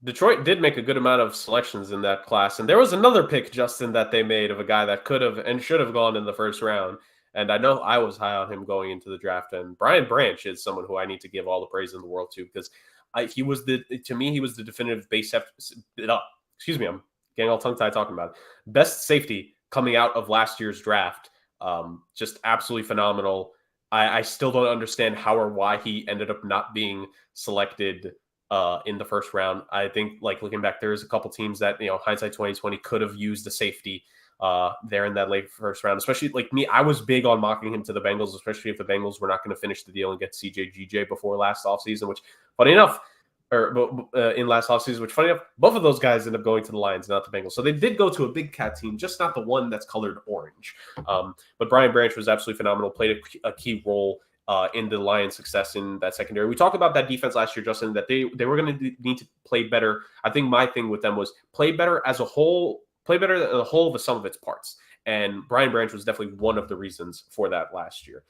Detroit did make a good amount of selections in that class. And there was another pick, Justin, that they made of a guy that could have and should have gone in the first round. And I know I was high on him going into the draft. And Brian Branch is someone who I need to give all the praise in the world to, because he was the definitive excuse me, I'm getting all tongue-tied talking about it. Best safety coming out of last year's draft. Just absolutely phenomenal. I still don't understand how or why he ended up not being selected in the first round. I think, like, looking back, there's a couple teams that, hindsight 2020 could have used a safety there in that late first round. Especially like me, I was big on mocking him to the Bengals, especially if the Bengals were not going to finish the deal and get CJ GJ before last offseason, which, funny enough, in last offseason, which, funny enough, both of those guys ended up going to the Lions, not the Bengals. So they did go to a big cat team, just not the one that's colored orange. But Brian Branch was absolutely phenomenal, played a key role in the Lions' success in that secondary. We talked about that defense last year, Justin, that they were going to need to play better. I think my thing with them was play better as a whole, play better than the whole of the sum of its parts. And Brian Branch was definitely one of the reasons for that last year.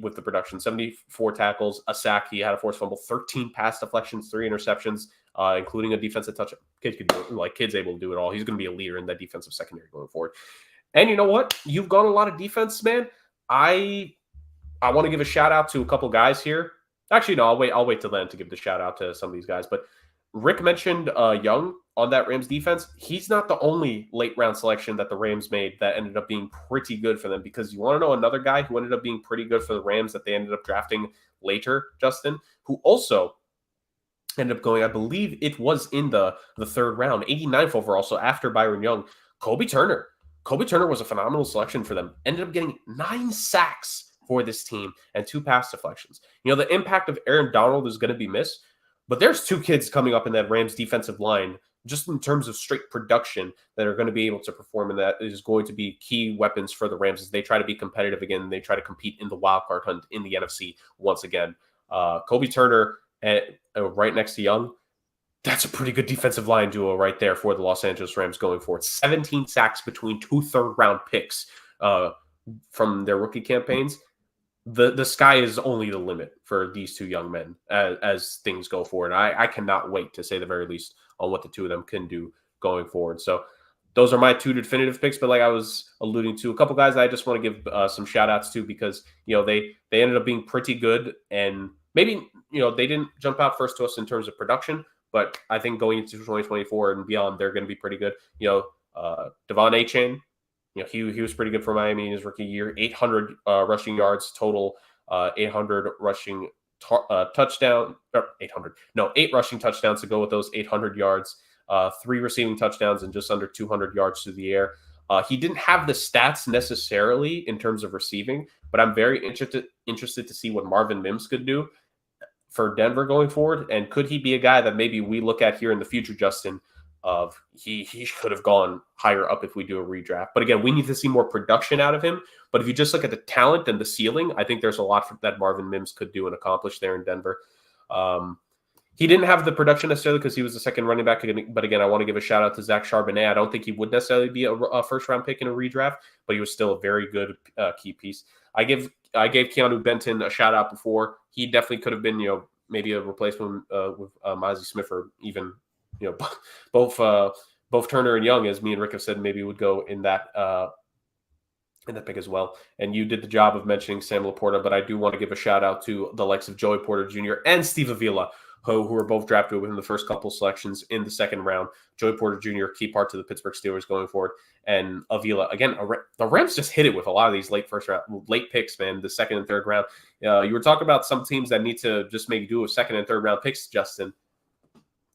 With the production, 74 tackles, a sack. He had a forced fumble, 13 pass deflections, 3 interceptions, including a defensive touch. Kid could do it. Like, kid's able to do it all. He's going to be a leader in that defensive secondary going forward. And you know what? You've gone a lot of defense, man. I want to give a shout out to a couple guys here. Actually, no, I'll wait till then to give the shout out to some of these guys. But Rick mentioned Young on that Rams defense. He's not the only late round selection that the Rams made that ended up being pretty good for them, because you want to know another guy who ended up being pretty good for the Rams that they ended up drafting later, Justin, who also ended up going, I believe it was in the third round, 89th overall. So after Byron Young, Kobe Turner. Kobe Turner was a phenomenal selection for them. Ended up getting 9 sacks for this team and 2 pass deflections. The impact of Aaron Donald is going to be missed. But there's 2 kids coming up in that Rams defensive line just in terms of straight production that are going to be able to perform, and that is going to be key weapons for the Rams as they try to be competitive again. They try to compete in the wild card hunt in the NFC once again. Kobe Turner right next to Young, that's a pretty good defensive line duo right there for the Los Angeles Rams going forward. 17 sacks between 2 third-round picks from their rookie campaigns. The sky is only the limit for these two young men as things go forward. I cannot wait, to say the very least, on what the two of them can do going forward. So those are my 2 definitive picks. But like I was alluding to, a couple guys I just want to give some shout outs to, because they ended up being pretty good, and maybe they didn't jump out first to us in terms of production, but I think going into 2024 and beyond, they're going to be pretty good. Devon Achane. He was pretty good for Miami in his rookie year. 800 rushing yards total, 800 rushing touchdown. 8 rushing touchdowns to go with those 800 yards. 3 receiving touchdowns and just under 200 yards through the air. He didn't have the stats necessarily in terms of receiving, but I'm very interested to see what Marvin Mims could do for Denver going forward. And could he be a guy that maybe we look at here in the future, Justin, of he could have gone higher up if we do a redraft. But again, we need to see more production out of him. But if you just look at the talent and the ceiling, I think there's a lot that Marvin Mims could do and accomplish there in Denver. He didn't have the production necessarily because he was the second running back. But again, I want to give a shout out to Zach Charbonnet. I don't think he would necessarily be a first round pick in a redraft, but he was still a very good key piece. I gave Keanu Benton a shout out before. He definitely could have been, maybe a replacement with Mozzie Smith, or even, both Turner and Young, as me and Rick have said, maybe would go in that pick as well. And you did the job of mentioning Sam Laporta, but I do want to give a shout out to the likes of Joey Porter Jr. and Steve Avila, who were both drafted within the first couple selections in the second round. Joey Porter Jr., key part to the Pittsburgh Steelers going forward, and Avila, again, the Rams just hit it with a lot of these late picks, man, the second and third round. You were talking about some teams that need to just make do with second and third round picks, Justin.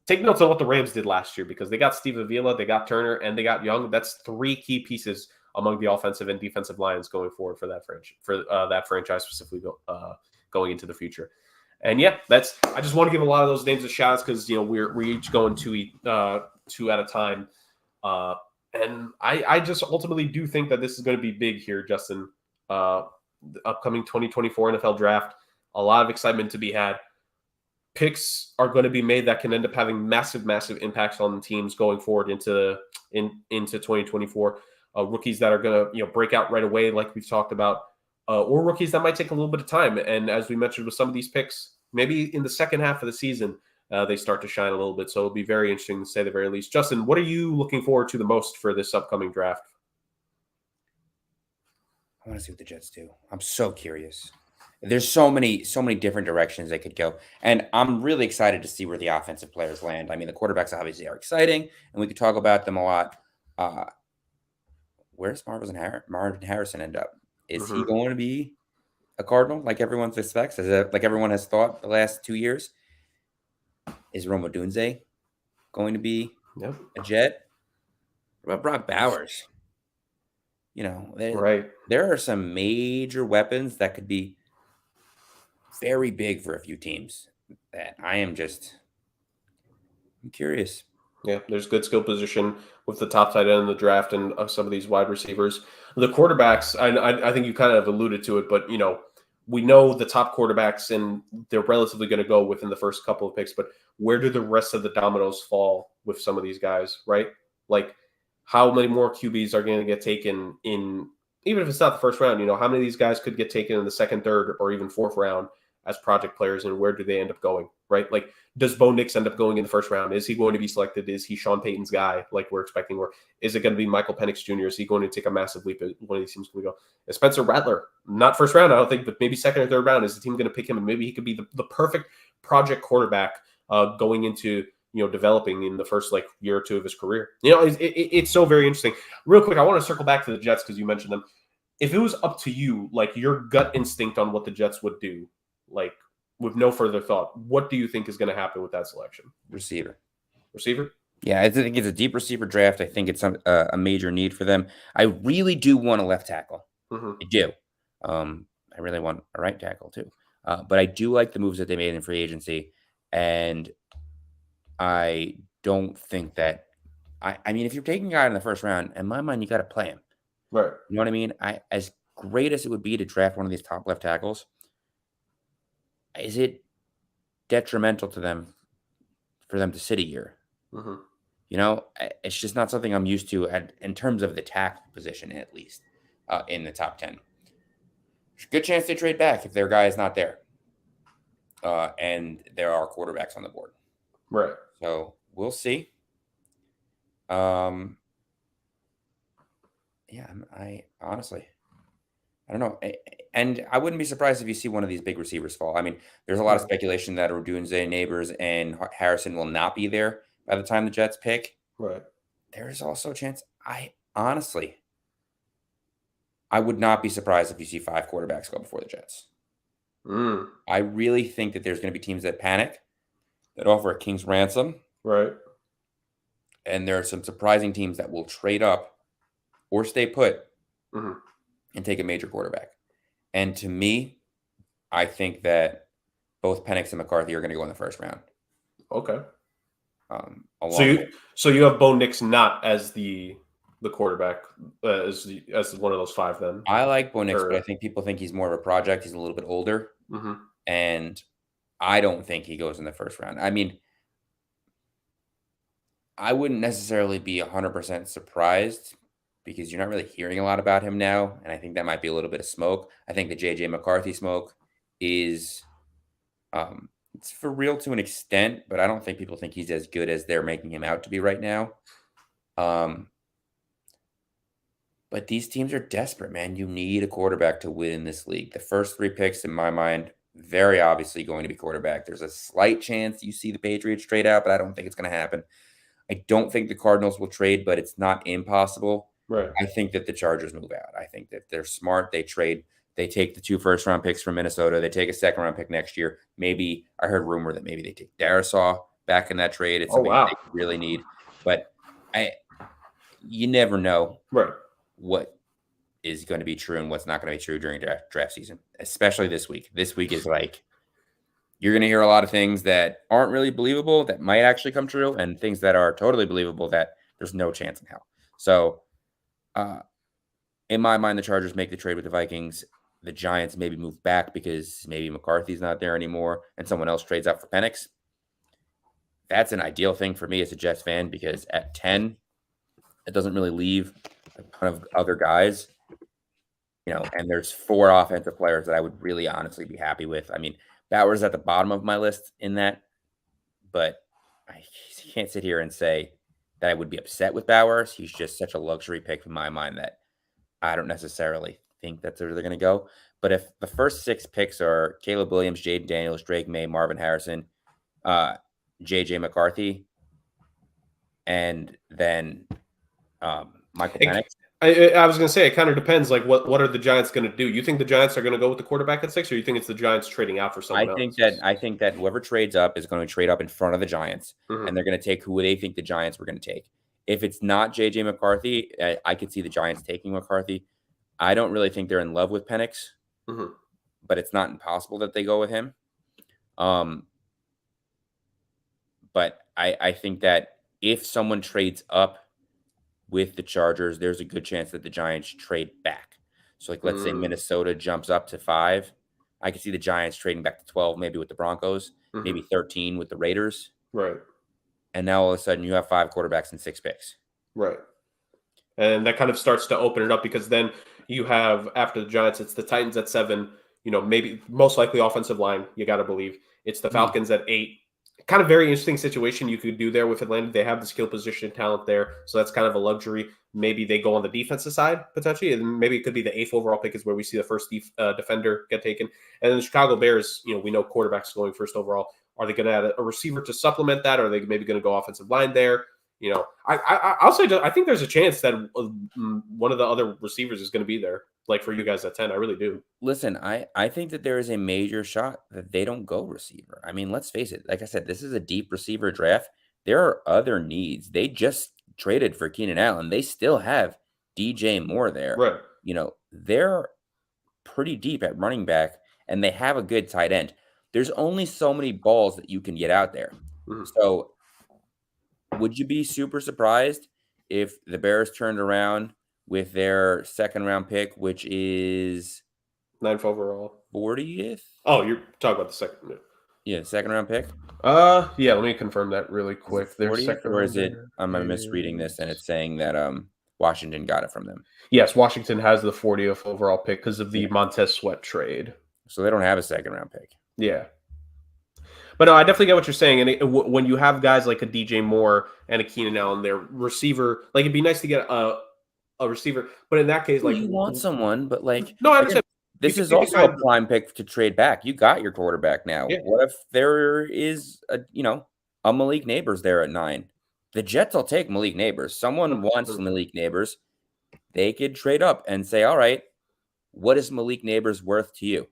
Take notes on what the Rams did last year, because they got Steve Avila, they got Turner, and they got Young. That's 3 key pieces among the offensive and defensive lines going forward for that franchise specifically going into the future. And yeah, I just want to give a lot of those names a shout because we're each going 2 at a time, and I just ultimately do think that this is going to be big here, Justin. The upcoming 2024 NFL draft, a lot of excitement to be had. Picks are going to be made that can end up having massive impacts on the teams going forward into 2024. Rookies that are going to break out right away, like we've talked about, or rookies that might take a little bit of time. And as we mentioned with some of these picks, maybe in the second half of the season, they start to shine a little bit. So it'll be very interesting to say the very least. Justin, what are you looking forward to the most for this upcoming draft? I want to see what the Jets do. I'm so curious. There's so many different directions they could go. And I'm really excited to see where the offensive players land. I mean, the quarterbacks obviously are exciting, and we could talk about them a lot. Where does Marvin Harrison end up? Is he going to be a Cardinal like everyone suspects, like everyone has thought the last 2 years? Is Rome Odunze going to be a Jet? What about Brock Bowers? There are some major weapons that could be very big for a few teams that I'm curious. Yeah, there's good skill position with the top tight end in the draft and some of these wide receivers. The quarterbacks, I think you kind of alluded to it, but we know the top quarterbacks and they're relatively going to go within the first couple of picks, but where do the rest of the dominoes fall with some of these guys, right? Like, how many more QBs are going to get taken in, even if it's not the first round, how many of these guys could get taken in the second, third, or even fourth round as project players, and where do they end up going, right? Like, does Bo Nix end up going in the first round? Is he going to be selected? Is he Sean Payton's guy like we're expecting? Or is it going to be Michael Penix Jr.? Is he going to take a massive leap at one of these teams going to go? Is Spencer Rattler, not first round, I don't think, but maybe second or third round, is the team going to pick him? And maybe he could be the perfect project quarterback going into, developing in the first year or two of his career. It's so very interesting. Real quick, I want to circle back to the Jets because you mentioned them. If it was up to you, your gut instinct on what the Jets would do, with no further thought, what do you think is going to happen with that selection? Receiver? Yeah, I think it's a deep receiver draft. I think it's a major need for them. I really do want a left tackle. I do. I really want a right tackle too. But I do like the moves that they made in free agency, and I don't think that. I mean, if you're taking a guy in the first round, in my mind, you got to play him. Right. You know what I mean? As great as it would be to draft one of these top left tackles, is it detrimental to them for them to sit a year? Mm-hmm. You know, it's just not something I'm used to in terms of the tackle position, at least in the top 10. There's a good chance they trade back if their guy is not there. And there are quarterbacks on the board. Right. So we'll see. Yeah, I honestly, I don't know. And I wouldn't be surprised if you see one of these big receivers fall. I mean, there's a lot of speculation that Odunze, Neighbors, and Harrison will not be there by the time the Jets pick. Right. There's also a chance. I would not be surprised if you see 5 quarterbacks go before the Jets. I really think that there's going to be teams that panic, that offer a king's ransom. Right. And there are some surprising teams that will trade up or stay put and take a major quarterback. And to me, I think that both Penix and McCarthy are going to go in the first round. Okay. So you have Bo Nix not as the quarterback as one of those 5 then? I like Bo Nix, but I think people think he's more of a project. He's a little bit older. And I don't think he goes in the first round. I mean, I wouldn't necessarily be 100% surprised because you're not really hearing a lot about him now. And I think that might be a little bit of smoke. I think the JJ McCarthy smoke is it's for real to an extent, but I don't think people think he's as good as they're making him out to be right now. But these teams are desperate, man. You need a quarterback to win in this league. The first 3 picks, in my mind, very obviously going to be quarterback. There's a slight chance you see the Patriots trade out, but I don't think it's going to happen. I don't think the Cardinals will trade, but it's not impossible. Right. I think that the Chargers move out. I think that they're smart. They trade. They take the 2 first-round picks from Minnesota. They take a second-round pick next year. Maybe I heard rumor that maybe they take Darisaw back in that trade. It's something they really need. But you never know what is going to be true and what's not going to be true during draft season, especially this week. This week is like you're going to hear a lot of things that aren't really believable that might actually come true and things that are totally believable that there's no chance in hell. So in my mind, the Chargers make the trade with the Vikings. The Giants maybe move back because maybe McCarthy's not there anymore and someone else trades up for Penix. That's an ideal thing for me as a Jets fan because at 10, it doesn't really leave a ton of other guys, and there's 4 offensive players that I would really honestly be happy with. I mean, Bauer's at the bottom of my list in that, but I can't sit here and say that I would be upset with Bauer. He's just such a luxury pick in my mind that I don't necessarily think that's where they're going to go. But if the first 6 picks are Caleb Williams, Jaden Daniels, Drake May, Marvin Harrison, JJ McCarthy, and then Michael Penix. I was going to say, it kind of depends. Like, what are the Giants going to do? You think the Giants are going to go with the quarterback at 6, or you think it's the Giants trading out for someone else? I think that whoever trades up is going to trade up in front of the Giants, and they're going to take who they think the Giants were going to take. If it's not JJ McCarthy, I could see the Giants taking McCarthy. I don't really think they're in love with Penix, but it's not impossible that they go with him. But I think that if someone trades up with the Chargers, there's a good chance that the Giants trade back. So, like, let's say Minnesota jumps up to 5. I could see the Giants trading back to 12, maybe with the Broncos, maybe 13 with the Raiders. Right. And now all of a sudden you have 5 quarterbacks and 6 picks. Right. And that kind of starts to open it up because then you have, after the Giants, it's the Titans at 7, maybe most likely offensive line, you got to believe. It's the Falcons at 8. Kind of very interesting situation you could do there with Atlanta. They have the skill position talent there, so that's kind of a luxury. Maybe they go on the defensive side, potentially, and maybe it could be the 8th overall pick is where we see the first defender get taken. And then the Chicago Bears, we know quarterbacks going first overall. Are they going to add a receiver to supplement that, or are they maybe going to go offensive line there? I'll say I think there's a chance that one of the other receivers is going to be there, like for you guys at 10. I really do. Listen, I think that there is a major shot that they don't go receiver. I mean, let's face it. Like I said, this is a deep receiver draft. There are other needs. They just traded for Keenan Allen. They still have DJ Moore there. Right. They're pretty deep at running back, and they have a good tight end. There's only so many balls that you can get out there. So would you be super surprised if the Bears turned around with their second-round pick, which is 9th overall. 40th? Oh, you're talking about the second. Yeah, second-round pick. Yeah. Let me confirm that really quick. Is it Their 40th, second or is it? rounder I'm misreading this, and it's saying that Washington got it from them. Yes, Washington has the 40th overall pick because of the Yeah. Montez Sweat trade. So they don't have a second-round pick. Yeah. But no, I definitely get what you're saying. And when you have guys like a DJ Moore and a Keenan Allen, their receiver, like it'd be nice to get a receiver. But in that case, Well, like you want someone, but like, no, I again, understand. this You is can also find- a prime pick to trade back. You got your quarterback now. Yeah. What if there is a Malik Neighbors there at 9? The Jets will take Malik Neighbors. Someone wants Malik Neighbors. They could trade up and say, all right, what is Malik Neighbors worth to you?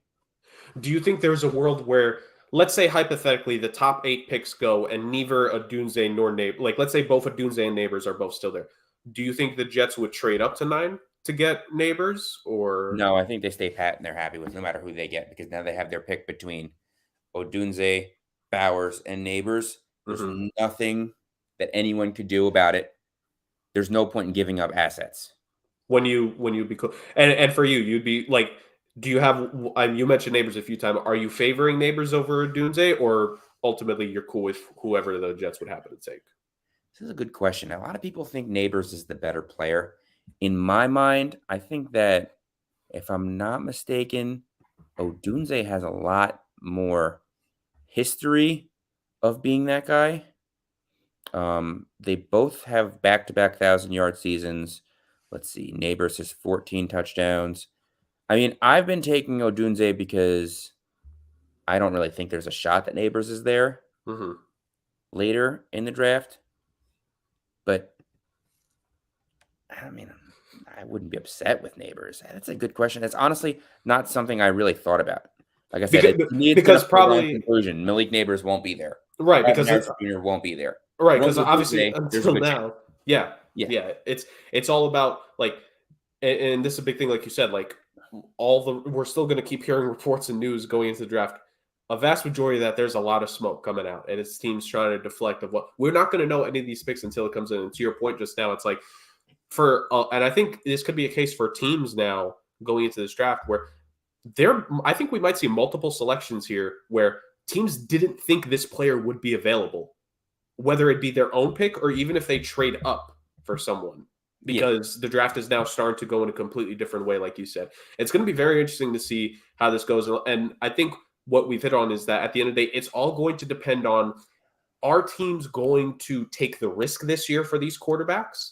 Do you think there's a world where, let's say hypothetically, the top 8 picks go and neither Odunze nor Neighbors, like let's say both Odunze and Neighbors are both still there. Do you think the Jets would trade up to 9 to get Neighbors, or No? I think they stay pat and they're happy with no matter who they get, because now they have their pick between Odunze, Bowers, and Neighbors. There's nothing that anyone could do about it. There's no point in giving up assets. when you be cool. And for you, you'd be like, do you have? You mentioned Neighbors a few times. Are you favoring Neighbors over Odunze, or ultimately you're cool with whoever the Jets would happen to take? This is a good question. A lot of people think Neighbors is the better player. In my mind, I think that, if I'm not mistaken, Odunze has a lot more history of being that guy. They both have back-to-back 1,000-yard seasons. Let's see. Neighbors has 14 touchdowns. I mean, I've been taking Odunze because I don't really think there's a shot that Neighbors is there later in the draft. But, I mean, I wouldn't be upset with Neighbors. That's a good question. That's honestly not something I really thought about. Like I said, because probably conclusion, Malik Neighbors won't be there. Right, because Jr. won't be there. Right, because obviously until now, yeah, it's all about like, and this is a big thing, like you said, like we're still going to keep hearing reports and news going into the draft. A vast majority of that, there's a lot of smoke coming out, and it's teams trying to deflect of what we're not going to know any of these picks until it comes in. And to your point just now, it's like and I think this could be a case for teams now going into this draft where I think we might see multiple selections here where teams didn't think this player would be available, whether it be their own pick or even if they trade up for someone, because the draft is now starting to go in a completely different way. Like you said, it's going to be very interesting to see how this goes. And I think what we've hit on is that at the end of the day, it's all going to depend on, are teams going to take the risk this year for these quarterbacks?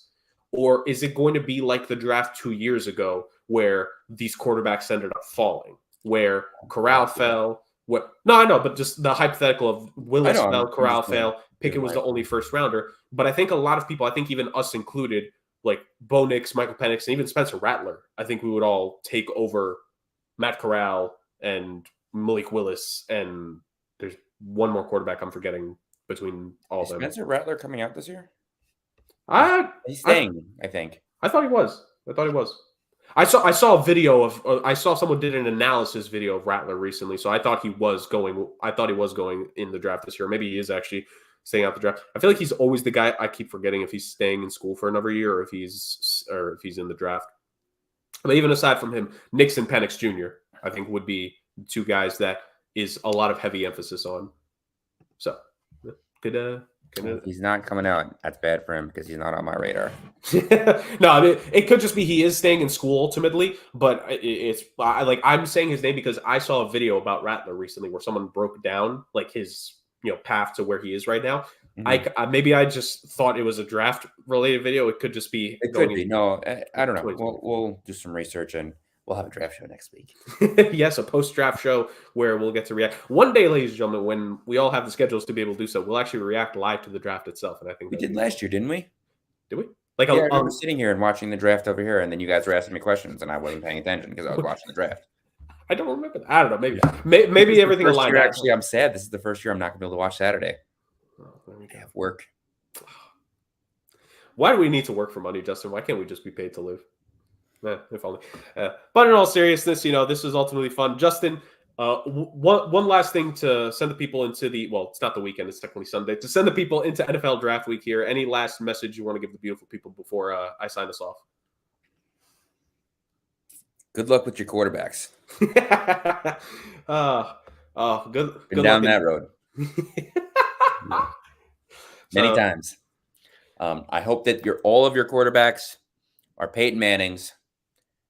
Or is it going to be like the draft 2 years ago where these quarterbacks ended up falling, where Corral fell? No, I know, but just the hypothetical of Willis fell, Corral fell, Pickett was the only first rounder. But I think a lot of people, I think even us included, like Bo Nix, Michael Penix, and even Spencer Rattler, I think we would all take over Matt Corral and Malik Willis. And there's one more quarterback I'm forgetting between all of them. Spencer Rattler coming out this year? He's staying, I think. I thought he was. I saw a video of. I saw someone did an analysis video of Rattler recently, so I thought he was going. I thought he was going in the draft this year. Maybe he is actually staying out the draft. I feel like he's always the guy. I keep forgetting if he's staying in school for another year or if he's in the draft. But even aside from him, Nix and Penix Jr. I think would be two guys that is a lot of heavy emphasis on. So good. If he's not coming out, that's bad for him because he's not on my radar. No, I mean, it could just be he is staying in school ultimately, but it's like I'm saying his name because I saw a video about Rattler recently where someone broke down like his path to where he is right now. Mm-hmm. Maybe I just thought it was a draft related video. It could just be. It could be. No, I don't know. We'll do some research and we'll have a draft show next week. Yes, a post-draft show where we'll get to react. One day, ladies and gentlemen, when we all have the schedules to be able to do so, we'll actually react live to the draft itself. And I think we did last year, didn't we? Did we? Like, I was sitting here and watching the draft over here, and then you guys were asking me questions, and I wasn't paying attention because I was watching the draft. I don't remember that. I don't know. Maybe everything aligned. Actually, I'm sad. This is the first year I'm not going to be able to watch Saturday. I have work. Why do we need to work for money, Justin? Why can't we just be paid to live? If only. But in all seriousness, this is ultimately fun. Justin, One last thing to send the people into it's not the weekend, it's technically Sunday, to send the people into NFL Draft Week here. Any last message you want to give the beautiful people before I sign us off? Good luck with your quarterbacks. Good Been luck down that road. Many times. I hope that all of your quarterbacks are Peyton Mannings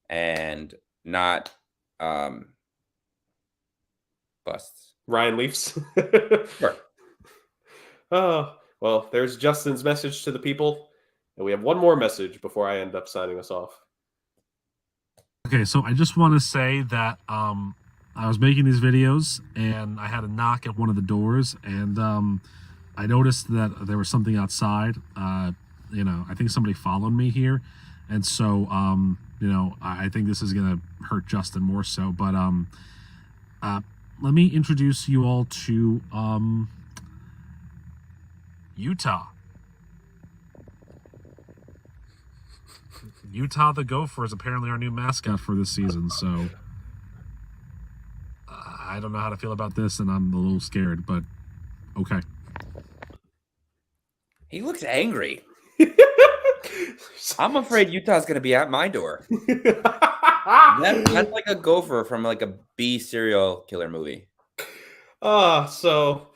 and not busts. Ryan Leafs. Sure. Well, there's Justin's message to the people. And we have one more message before I end up signing us off. Okay, so I just want to say that I was making these videos and I had a knock at one of the doors, and I noticed that there was something outside. I think somebody followed me here, and so I think this is gonna hurt Justin more so. But let me introduce you all to Utah. Utah the Gopher is apparently our new mascot for this season, so I don't know how to feel about this, and I'm a little scared, but okay. He looks angry. I'm afraid Utah's going to be at my door. That's like a gopher from like a B serial killer movie. So,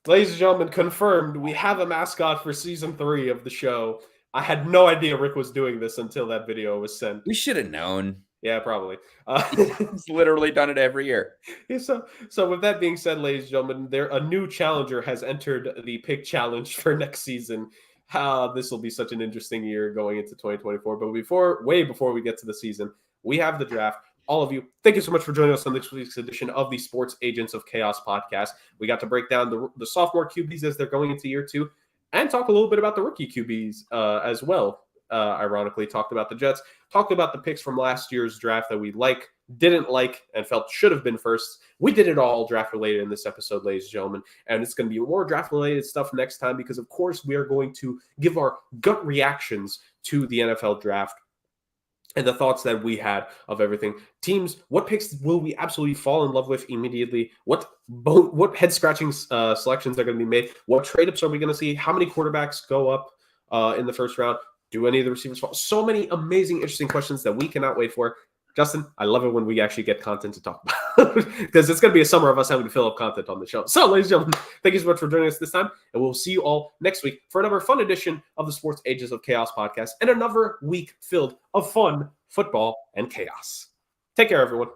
ladies and gentlemen, confirmed, we have a mascot for season 3 of the show. I had no idea Rick was doing this until that video was sent. We should have known. Yeah, probably. He's literally done it every year. So with that being said, ladies and gentlemen, a new challenger has entered the pick challenge for next season. This will be such an interesting year going into 2024. But way before we get to the season, we have the draft. All of you, thank you so much for joining us on this week's edition of the Sports Agents of Chaos podcast. We got to break down the sophomore QBs as they're going into year 2 and talk a little bit about the rookie QBs as well. Ironically, talked about the Jets, talked about the picks from last year's draft that we didn't like, and felt should have been first. We did it all draft related in this episode, ladies and gentlemen, and it's going to be more draft related stuff next time because, of course, we are going to give our gut reactions to the NFL draft and the thoughts that we had of everything. Teams, what picks will we absolutely fall in love with immediately? What head-scratching selections are going to be made? What trade-ups are we going to see? How many quarterbacks go up in the first round? Do any of the receivers fall? So many amazing, interesting questions that we cannot wait for. Justin, I love it when we actually get content to talk about because it's going to be a summer of us having to fill up content on the show. So, ladies and gentlemen, thank you so much for joining us this time, and we'll see you all next week for another fun edition of the Sports Agents of Chaos podcast and another week filled of fun, football, and chaos. Take care, everyone.